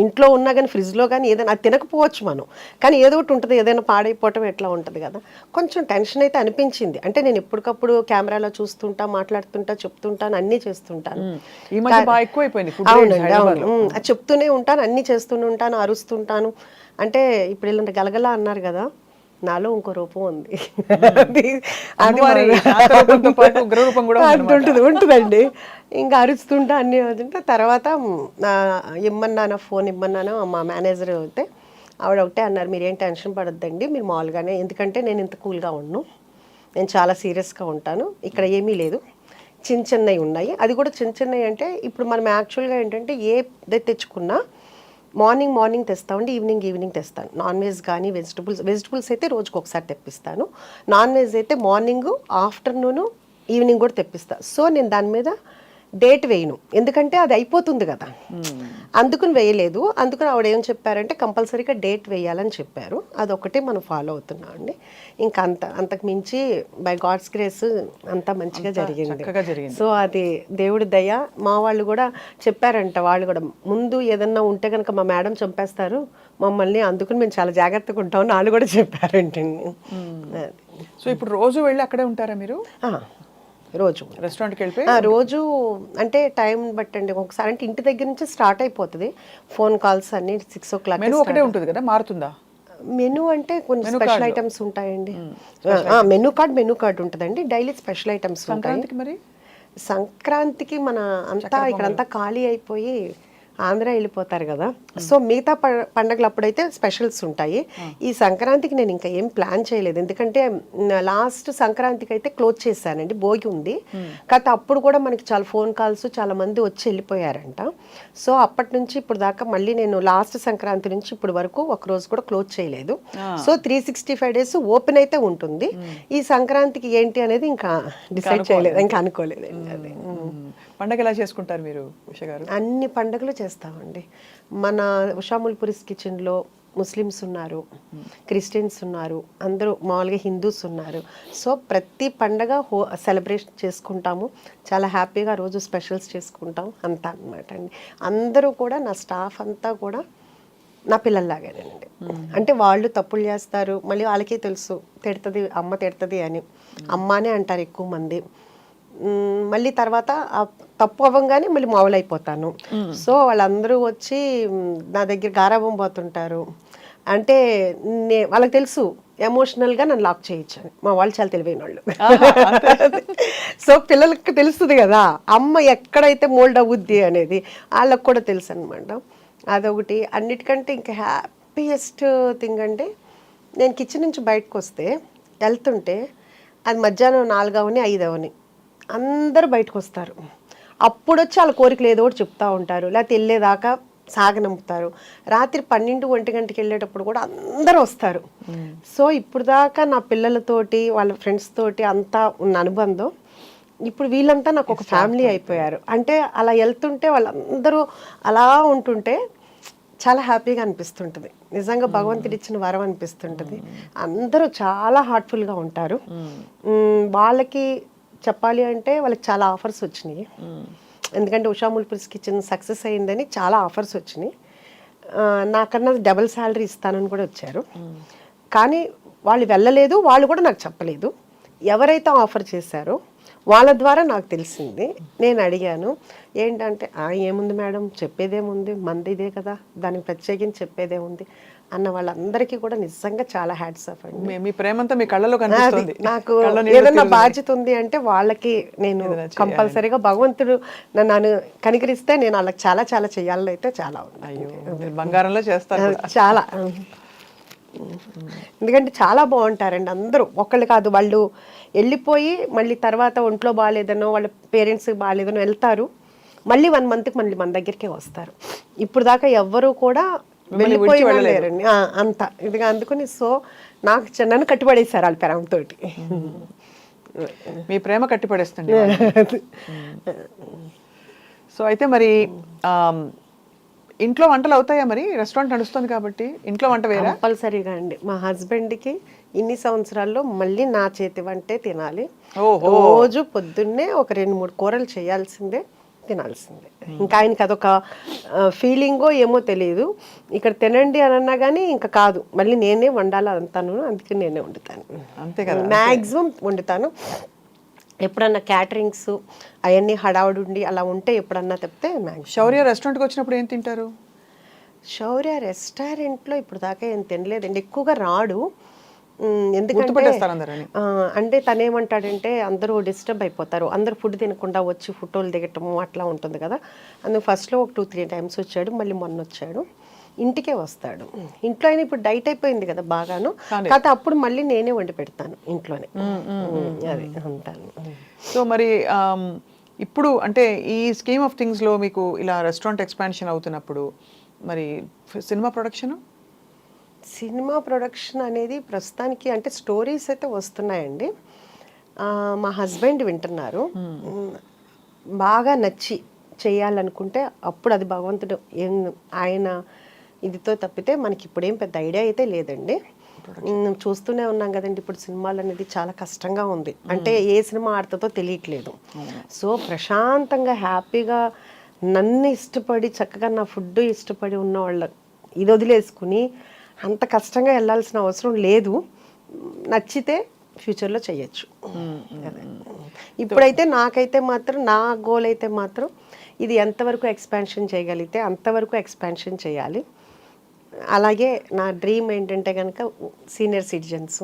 ఇంట్లో ఉన్నా కానీ ఫ్రిడ్జ్లో కానీ ఏదైనా అది తినకపోవచ్చు మనం, కానీ ఏదో ఒకటి ఉంటుంది, ఏదైనా పాడైపోవటం ఎట్లా ఉంటుంది కదా. కొంచెం టెన్షన్ అయితే అనిపించింది. అంటే నేను ఎప్పటికప్పుడు కెమెరాలో చూస్తుంటా, మాట్లాడుతుంటా, చెప్తుంటాను, అన్నీ చేస్తుంటాను. అవునండి, అవును, అది చెప్తూనే ఉంటాను, అన్నీ చేస్తూనే ఉంటాను, అరుస్తుంటాను. అంటే ఇప్పుడు ఇలాంటి గలగలా అన్నారు కదా, నాలో ఇంకో రూపం ఉంది, ఉంటుందండి. ఇంకా అరుస్తుంటా అన్నీ అవుతుంటా. తర్వాత ఇమ్మన్నాను, ఫోన్ ఇమ్మన్నాను, మా మేనేజర్ అయితే ఆవిడ ఒకటే అన్నారు, మీరేం టెన్షన్ పడొద్దండి, మీరు మామూలుగానే, ఎందుకంటే నేను ఇంత కూల్గా ఉన్నాను, నేను చాలా సీరియస్గా ఉంటాను, ఇక్కడ ఏమీ లేదు, చిన్నవి ఉన్నాయి. అది కూడా చిన్నవి అంటే ఇప్పుడు మనం యాక్చువల్గా ఏంటంటే ఏది తెచ్చుకున్నా మార్నింగ్ తెస్తామండి, ఈవినింగ్ తెస్తాను. నాన్ వెజ్ కానీ వెజిటబుల్స్ అయితే రోజుకి ఒకసారి తెప్పిస్తాను. నాన్ వెజ్ అయితే మార్నింగ్, ఆఫ్టర్నూను, ఈవినింగ్ కూడా తెప్పిస్తాను. సో నేను దాని మీద డేట్ వేయను, ఎందుకంటే అది అయిపోతుంది కదా, అందుకుని వేయలేదు. అందుకని ఆవిడ ఏం చెప్పారంటే కంపల్సరీగా డేట్ వేయాలని చెప్పారు. అదొకటి మనం ఫాలో అవుతున్నాం అండి. ఇంకా అంతకు మించి బై గాడ్స్ గ్రేస్ అంతా మంచిగా జరిగింది. సో అది దేవుడి దయ. మా వాళ్ళు కూడా చెప్పారంట, వాళ్ళు కూడా ముందు ఏదన్నా ఉంటే కనుక మా మేడం చంపేస్తారు మమ్మల్ని, అందుకని మేము చాలా జాగ్రత్తగా ఉంటామని వాళ్ళు కూడా చెప్పారంటండి. సో ఇప్పుడు రోజు వెళ్ళి అక్కడే ఉంటారా మీరు? రోజు రెస్టారెంట్కి వెళ్ళిపోయి రోజు అంటే టైం బట్టండి. ఒకసారి అంటే ఇంటి దగ్గర నుంచి స్టార్ట్ అయిపోతుంది, ఫోన్ కాల్స్ అన్ని 6 o'clock మెనూ ఒకటే ఉంటుంది కదా, మారుతుందా? మెనూ అంటే కొన్ని Menu స్పెషల్ card లో. ఐటమ్స్ ఉంటాయండి. మెనూ కార్డ్ ఉంటుందండి. డైలీ స్పెషల్ ఐటమ్స్ ఉంటాయి. సంక్రాంతికి మరి సంక్రాంతికి మన అంతా ఇక్కడంతా ఖాళీ అయిపోయి ఆంధ్ర వెళ్ళిపోతారు కదా, సో మిగతా పండగలు అప్పుడైతే స్పెషల్స్ ఉంటాయి. ఈ సంక్రాంతికి నేను ఇంకా ఏం ప్లాన్ చేయలేదు, ఎందుకంటే లాస్ట్ సంక్రాంతికి అయితే క్లోజ్ చేశానండి, భోగి ఉంది. కాకపోతే అప్పుడు కూడా మనకి చాలా ఫోన్ కాల్స్, చాలా మంది వచ్చి వెళ్ళిపోయారంట. సో అప్పటి నుంచి ఇప్పుడు దాకా మళ్ళీ నేను లాస్ట్ సంక్రాంతి నుంచి ఇప్పుడు వరకు ఒక రోజు కూడా క్లోజ్ చేయలేదు. సో 365 days ఓపెన్ అయితే ఉంటుంది. ఈ సంక్రాంతికి ఏంటి అనేది ఇంకా డిసైడ్ చేయలేదు, ఇంకా అనుకోలేదండి అది. పండగ ఎలా చేసుకుంటారు మీరు ఉష గారు? అన్ని పండుగలు చేస్తామండి. మన ఉషాముల్పురిస్ కిచెన్లో ముస్లిమ్స్ ఉన్నారు, క్రిస్టియన్స్ ఉన్నారు, అందరూ మామూలుగా హిందూస్ ఉన్నారు. సో ప్రతి పండగ సెలబ్రేషన్ చేసుకుంటాము, చాలా హ్యాపీగా రోజు స్పెషల్స్ చేసుకుంటాం అంతా అనమాట అండి. అందరూ కూడా నా స్టాఫ్ అంతా కూడా నా పిల్లల్లాగానండి. అంటే వాళ్ళు తప్పులు చేస్తారు, మళ్ళీ వాళ్ళకే తెలుసు తిడుతుంది, అమ్మ తిడుతుంది అని, అమ్మనే అంటారు ఎక్కువ మంది. మళ్ళీ తర్వాత తప్పు అవ్వగానే మళ్ళీ మామూలు అయిపోతాను. సో వాళ్ళందరూ వచ్చి నా దగ్గర గారాబం పోతుంటారు. అంటే వాళ్ళకి తెలుసు ఎమోషనల్గా నన్ను లాక్ చేయొచ్చు. మా వాళ్ళు చాలా తెలివైన వాళ్ళు. సో పిల్లలకి తెలుస్తుంది కదా అమ్మ ఎక్కడైతే మోల్డ్ అవుద్ది అనేది, వాళ్ళకి కూడా తెలుసు అనమాట. అదొకటి. అన్నిటికంటే ఇంకా హ్యాపీయెస్ట్ థింగ్ అంటే, నేను కిచెన్ నుంచి బయటకు వస్తే వెళ్తుంటే అది మధ్యాహ్నం 4 అవని 5 అవని అందరూ బయటకు వస్తారు. అప్పుడు వచ్చి వాళ్ళ కోరికలు ఏదో ఒకటి చెప్తూ ఉంటారు, లేకపోతే వెళ్ళేదాకా సాగనంపుతారు. రాత్రి 12-1 గంటకి వెళ్ళేటప్పుడు కూడా అందరూ వస్తారు. సో ఇప్పుడు దాకా నా పిల్లలతోటి వాళ్ళ ఫ్రెండ్స్ తోటి అంతా ఉన్న అనుబంధం ఇప్పుడు వీళ్ళంతా నాకు ఒక ఫ్యామిలీ అయిపోయారు. అంటే అలా వెళ్తుంటే వాళ్ళందరూ అలా ఉంటుంటే చాలా హ్యాపీగా అనిపిస్తుంటుంది. నిజంగా భగవంతుడు ఇచ్చిన వరం అనిపిస్తుంటుంది. అందరూ చాలా హార్ట్ఫుల్గా ఉంటారు. వాళ్ళకి చెప్పాలి అంటే వాళ్ళకి చాలా ఆఫర్స్ వచ్చినాయి, ఎందుకంటే ఉషాముల్పురిస్ కిచెన్ సక్సెస్ అయిందని చాలా ఆఫర్స్ వచ్చినాయి. నాకన్నా డబుల్ శాలరీ ఇస్తానని కూడా వచ్చారు. కానీ వాళ్ళు వెళ్ళలేదు, వాళ్ళు కూడా నాకు చెప్పలేదు. ఎవరైతే ఆఫర్ చేశారో వాళ్ళ ద్వారా నాకు తెలిసింది. నేను అడిగాను, ఏంటంటే ఏముంది మేడం, చెప్పేదేముంది, మంది ఇదే కదా, దానికి ప్రత్యేకించి చెప్పేదేముంది అన్న వాళ్ళందరికీ కూడా నిజంగా చాలా హ్యాట్స్ ఆఫ్ అండి. మీ ప్రేమంతా మీ కళ్ళలో కనిపిస్తుంది. నాకు ఏదన్నా బాధ్యత ఉంది అంటే వాళ్ళకి నేను కంపల్సరీగా, భగవంతుడు నన్ను కనికరిస్తే నేను వాళ్ళకి చాలా చాలా చేయాలని అయితే చాలా ఉన్నాయి. బంగారంలో చేస్తారు చాలా. ఎందుకంటే చాలా బాగుంటారండి అందరూ, ఒకళ్ళు కాదు. వాళ్ళు వెళ్ళిపోయి మళ్ళీ తర్వాత ఒంట్లో బాగాలేదనో వాళ్ళ పేరెంట్స్ బాగాలేదనో వెళ్తారు, మళ్ళీ 1 monthకి మళ్ళీ మన దగ్గరికే వస్తారు. ఇప్పుడు దాకా ఎవ్వరూ కూడా వెళ్ళిపోయి వెళ్ళలేరండి అంత ఇదిగా. అందుకని సో నాకు నన్ను కట్టుబడేశారు వాళ్ళ ప్రేమతో. మీ ప్రేమ కట్టిపడేస్తుంది. సో అయితే మరి ఇంట్లో వంటలు అవుతాయా? మరి రెస్టారెంట్ నడుస్తుంది కాబట్టి ఇంట్లో వంట వేరే కంపల్సరీగా అండి. మా హస్బెండ్కి ఇన్ని సంవత్సరాల్లో మళ్ళీ నా చేతి వంటే తినాలి. రోజు పొద్దున్నే ఒక 2-3 కూరలు చేయాల్సిందే, తినాల్సిందే. ఇంకా ఆయనకి అదొక ఫీలింగో ఏమో తెలియదు. ఇక్కడ తినండి అని అన్నా కానీ ఇంకా కాదు, మళ్ళీ నేనే వండాలి అంతాను, అందుకే నేనే వండుతాను. అంతే కదా, మ్యాక్సిమం వండుతాను. ఎప్పుడన్నా క్యాటరింగ్స్ అవన్నీ హడావుడి ఉండి అలా ఉంటే ఎప్పుడన్నా తప్పితే మ్యాక్సిమం. శౌర్య రెస్టారెంట్కి వచ్చినప్పుడు ఏం తింటారు? శౌర్య రెస్టారెంట్లో ఇప్పుడు దాకా ఏం తినలేదండి, ఎక్కువగా రాడు. ఎందుకంటే అంటే తను ఏమంటాడంటే అందరూ డిస్టర్బ్ అయిపోతారు, అందరూ ఫుడ్ తినకుండా వచ్చి ఫోటోలు దిగటము అట్లా ఉంటుంది కదా. అందుకు ఫస్ట్లో ఒక 2-3 times వచ్చాడు, మళ్ళీ మొన్న వచ్చాడు. ఇంటికే వస్తాడు. ఇంట్లో అయినా ఇప్పుడు డైట్ అయిపోయింది కదా బాగాను, కాకపోతే అప్పుడు మళ్ళీ నేనే వండి పెడతాను ఇంట్లోనే, అది అంటాను. సో మరి ఇప్పుడు అంటే ఈ స్కీమ్ ఆఫ్ థింగ్స్లో మీకు ఇలా రెస్టారెంట్ ఎక్స్పాన్షన్ అవుతున్నప్పుడు మరి సినిమా ప్రొడక్షన్ అనేది ప్రస్తుతానికి అంటే స్టోరీస్ అయితే వస్తున్నాయండి. మా హస్బెండ్ వింటున్నారు. బాగా నచ్చి చేయాలనుకుంటే అప్పుడు అది భగవంతుడు ఆయన ఇదితో తప్పితే మనకి ఇప్పుడేం పెద్ద ఐడియా అయితే లేదండి. చూస్తూనే ఉన్నాం కదండి, ఇప్పుడు సినిమాలు అనేది చాలా కష్టంగా ఉంది. అంటే ఏ సినిమా ఆడుతుందో తెలియట్లేదు. సో ప్రశాంతంగా హ్యాపీగా నన్ను ఇష్టపడి చక్కగా నా ఫుడ్ ఇష్టపడి ఉన్న వాళ్ళ ఇది వదిలేసుకుని అంత కష్టంగా వెళ్ళాల్సిన అవసరం లేదు. నచ్చితే ఫ్యూచర్లో చేయొచ్చు. ఇప్పుడైతే నాకైతే మాత్రం నా గోల్ అయితే మాత్రం ఇది ఎంతవరకు ఎక్స్పాన్షన్ చేయగలిగితే అంతవరకు ఎక్స్పాన్షన్ చేయాలి. అలాగే నా డ్రీమ్ ఏంటంటే కనుక సీనియర్ సిటిజన్స్,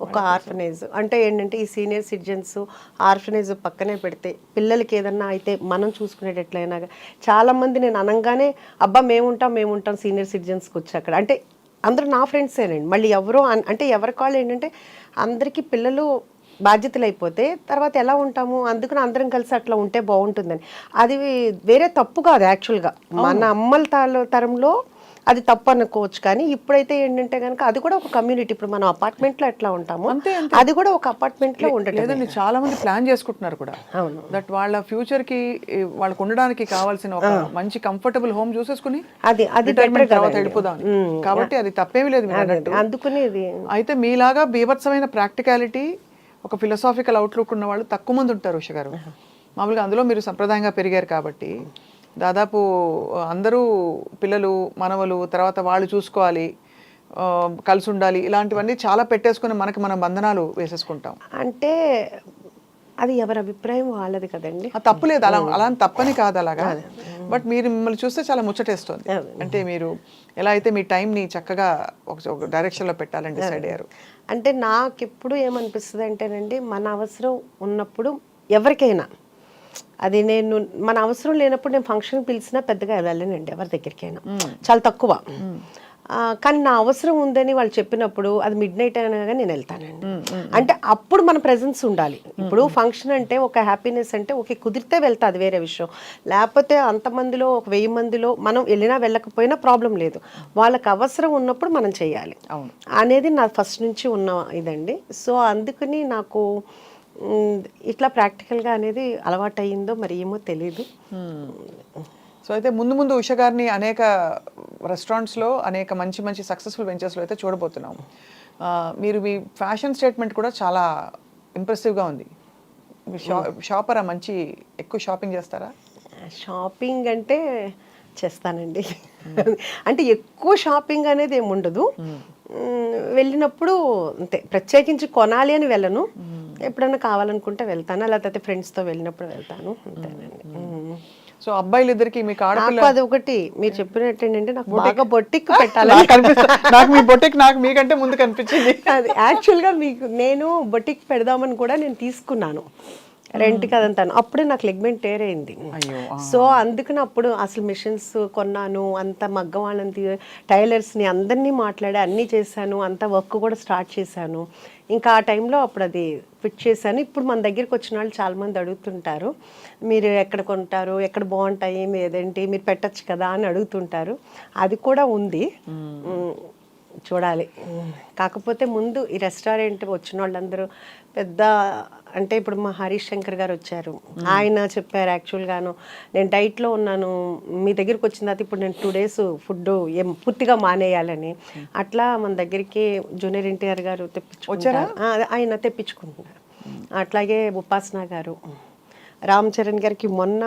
ఒక ఆర్ఫనైజ్. అంటే ఏంటంటే ఈ సీనియర్ సిటిజన్స్ ఆర్ఫనైజ్ పక్కనే పెడితే పిల్లలకి ఏదన్నా అయితే మనం చూసుకునేటట్లయినా, చాలామంది నేను అనగానే అబ్బా మేముంటాం సీనియర్ సిటిజన్స్కి వచ్చి అక్కడ అంటే అందరూ నా ఫ్రెండ్సేనండి. మళ్ళీ ఎవరో అంటే ఎవరి కాళ్ళు ఏంటంటే అందరికీ పిల్లలు బాధ్యతలు అయిపోతే తర్వాత ఎలా ఉంటాము, అందుకని అందరం కలిసి అట్లా ఉంటే బాగుంటుందని. అది వేరే తప్పు కాదు యాక్చువల్గా, మన అమ్మల తరంలో అది తప్పు అనుకోవచ్చు. కానీ ఇప్పుడైతే ఏంటంటే కనుక అది కూడా ఒక కమ్యూనిటీ. ఇప్పుడు మనం అపార్ట్మెంట్లో ఎట్లా ఉంటామో అది కూడా ఒక అపార్ట్మెంట్లో ఉండటం. లేదండి, చాలా మంది ప్లాన్ చేసుకుంటున్నారు కూడా. అవును. దట్ వాళ్ళ ఫ్యూచర్ కి వాళ్ళకు ఉండడానికి కావాల్సిన ఒక మంచి కంఫర్టబుల్ హోమ్ చూసేసుకుని అది రిటైర్మెంట్ తర్వాత వెళ్ళిపోదాం. కాబట్టి అది తప్పేమీ లేదు మీరు అన్నట్టు. అందుకని ఇది అయితే మీలాగా బీభత్సమైన ప్రాక్టికాలిటీ, ఒక ఫిలసాఫికల్ అవుట్లుక్ ఉన్న వాళ్ళు తక్కువ మంది ఉంటారు ఉష గారు. మామూలుగా అందులో మీరు సంప్రదాయంగా పెరిగారు కాబట్టి దాదాపు అందరూ పిల్లలు మనవలు తర్వాత వాళ్ళు చూసుకోవాలి, కలిసి ఉండాలి, ఇలాంటివన్నీ చాలా పెట్టేసుకుని మనకి మనం బంధనాలు వేసేసుకుంటాం. అంటే అది ఎవరి అభిప్రాయం వాళ్ళది కదండి. తప్పులేదు, అలా తప్పని కాదు అలాగా. బట్ మీరు మిమ్మల్ని చూస్తే చాలా ముచ్చటేస్తుంది. అంటే మీరు ఎలా అయితే మీ టైంని చక్కగా ఒక డైరెక్షన్లో పెట్టాలని డిసైడ్ అయ్యారు. అంటే నాకు ఎప్పుడు ఏమనిపిస్తుంది అంటేనండి, మన అవసరం ఉన్నప్పుడు ఎవరికైనా అది మన అవసరం లేనప్పుడు నేను ఫంక్షన్ పిలిచినా పెద్దగా వెళ్ళానండి ఎవరి దగ్గరికైనా, చాలా తక్కువ. కానీ నా అవసరం ఉందని వాళ్ళు చెప్పినప్పుడు అది మిడ్-నైట్ అయినా కానీ నేను వెళ్తానండి. అంటే అప్పుడు మన ప్రెజెన్స్ ఉండాలి. ఇప్పుడు ఫంక్షన్ అంటే ఒక హ్యాపీనెస్ అంటే ఓకే కుదిరితే వెళ్తా, అది వేరే విషయం. లేకపోతే అంతమందిలో ఒక 1000 మందిలో మనం వెళ్ళినా వెళ్ళకపోయినా ప్రాబ్లం లేదు. వాళ్ళకి అవసరం ఉన్నప్పుడు మనం చేయాలి అనేది నా ఫస్ట్ నుంచి ఉన్న ఇదండి. సో అందుకని నాకు ఇట్లా ప్రాక్టికల్గా అనేది అలవాటు అయ్యిందో మరి ఏమో తెలీదు. సో అయితే ముందు ఉష గారిని అనేక రెస్టారెంట్స్లో అనేక మంచి సక్సెస్ఫుల్ వెంచర్స్లో అయితే చూడబోతున్నాం. మీరు మీ ఫ్యాషన్ స్టేట్మెంట్ కూడా చాలా ఇంప్రెసివ్గా ఉంది. షాపరా, మంచి ఎక్కువ షాపింగ్ చేస్తారా? షాపింగ్ అంటే చేస్తానండి. అంటే ఎక్కువ షాపింగ్ అనేది ఏమి ఉండదు. వెళ్ళినప్పుడు అంతే, ప్రత్యేకించి కొనాలి అని వెళ్ళను. ఎప్పుడైనా కావాలనుకుంటే వెళ్తాను, లేకపోతే ఫ్రెండ్స్తో వెళ్ళినప్పుడు వెళ్తాను, అంతేనండి. సో అబ్బాయిలు ఇద్దరికి మీకు ఆడపిల్ల అది ఒకటి మీరు చెప్పినట్టు ఏంటంటే నాకు బాగా బొట్టిక్ పెట్టాలి. నాకు మీ బొట్టిక్ నాకు మీకంటే ముందు కనిపించింది. అది యాక్చువల్గా నేను బొట్టిక్ పెడదామని కూడా నేను తీసుకున్నాను రెంట్కి అదంతాను. అప్పుడే నాకు లెగ్మెంట్ టేర్ అయింది. సో అందుకని అప్పుడు అసలు మిషన్స్ కొన్నాను, అంత మగ్గం వాళ్ళని టైలర్స్ని అందరినీ మాట్లాడి అన్నీ చేశాను, అంత వర్క్ కూడా స్టార్ట్ చేశాను. ఇంకా ఆ టైంలో అప్పుడు అది ఫిట్ చేశాను. ఇప్పుడు మన దగ్గరికి వచ్చిన వాళ్ళు చాలామంది అడుగుతుంటారు, మీరు ఎక్కడ కొంటారు, ఎక్కడ బాగుంటాయి, ఏదేంటి మీరు పెట్టచ్చు కదా అని అడుగుతుంటారు. అది కూడా ఉంది, చూడాలి. కాకపోతే ముందు ఈ రెస్టారెంట్ వచ్చిన వాళ్ళందరూ పెద్ద అంటే ఇప్పుడు మా హరీష్ శంకర్ గారు వచ్చారు, ఆయన చెప్పారు యాక్చువల్గాను నేను డైట్లో ఉన్నాను, మీ దగ్గరికి వచ్చిన తర్వాత ఇప్పుడు నేను 2 days ఫుడ్ పూర్తిగా మానేయాలని. అట్లా మన దగ్గరికి జూనియర్ ఎన్టీఆర్ గారు తెప్పించుకుంటారు, ఆయన తెప్పించుకుంటున్నారు. అట్లాగే ఉపాసన గారు, రామ్ చరణ్ గారికి మొన్న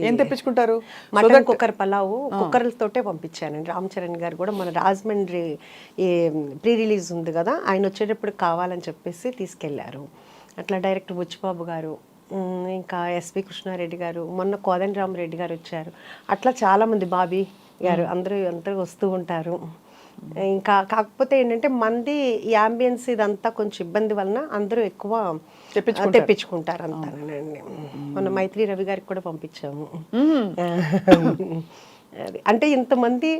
ఏం తెప్పించుకుంటారు, మటన్ కుక్కర్ పలావు కుక్కర్లతోటే పంపించానండి. రామ్ చరణ్ గారు కూడా మన రాజమండ్రి ఈ ప్రీ రిలీజ్ ఉంది కదా, ఆయన వచ్చేటప్పుడు కావాలని చెప్పేసి తీసుకెళ్లారు. అట్లా డైరెక్టర్ బుచ్చిబాబు గారు, ఇంకా ఎస్పి కృష్ణారెడ్డి గారు, మొన్న కోదండరామరెడ్డి గారు వచ్చారు. అట్లా చాలామంది, బాబీ గారు, అందరూ వస్తూ ఉంటారు. ఇంకా కాకపోతే ఏంటంటే మంది ఈ అంబియన్స్ ఇదంతా కొంచెం ఇబ్బంది వలన అందరూ ఎక్కువ తెప్పించుకుంటారు అంతానండి. మొన్న మైత్రి రవి గారికి కూడా పంపించాము. అది అంటే ఇంతమంది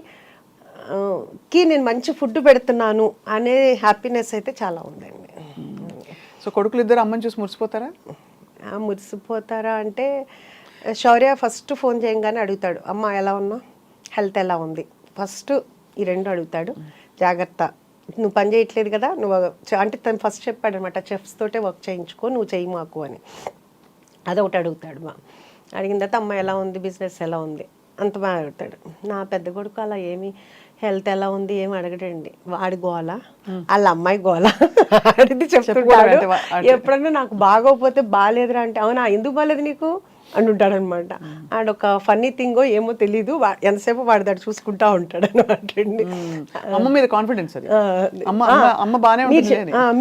కి నేను మంచి ఫుడ్ పెడుతున్నాను అనే హ్యాపీనెస్ అయితే చాలా ఉందండి. సో కొడుకులు ఇద్దరు అమ్మని చూసి మురిసిపోతారా? మురిసిపోతారా అంటే శౌర్య ఫస్ట్ ఫోన్ చేయగానే అడుగుతాడు, అమ్మ ఎలా ఉన్నా, హెల్త్ ఎలా ఉంది, ఫస్ట్ ఈ 2 అడుగుతాడు. జాగ్రత్త, నువ్వు పని చేయట్లేదు కదా, నువ్వు అంటే తను ఫస్ట్ చెప్పాడు అనమాట, చెఫ్స్ తోటే వర్క్ చేయించుకో, నువ్వు చెయ్యి మాకు అని. అదొకటి అడుగుతాడు. అడిగిన తర్వాత అమ్మ ఎలా ఉంది, బిజినెస్ ఎలా ఉంది, అంత బాగా అడుగుతాడు. నా పెద్ద కొడుకు అలా ఏమి హెల్త్ ఎలా ఉంది ఏమి అడగడండి, వాడి గోల, వాళ్ళ అమ్మాయి గోల అడిగి చెప్తుంటాడు. ఎప్పుడన్నా నాకు బాగోపోతే బాగాలేదురా అంటే, అవునా ఎందుకు బాగాలేదు నీకు అని ఉంటాడు అనమాట. ఆడొక ఫన్నీ థింగో ఏమో తెలీదు, ఎంతసేపు వాడి దాడు చూసుకుంటా ఉంటాడు అనమాట. అమ్మ మీద కాన్ఫిడెన్స్ అది. అమ్మ బాగానే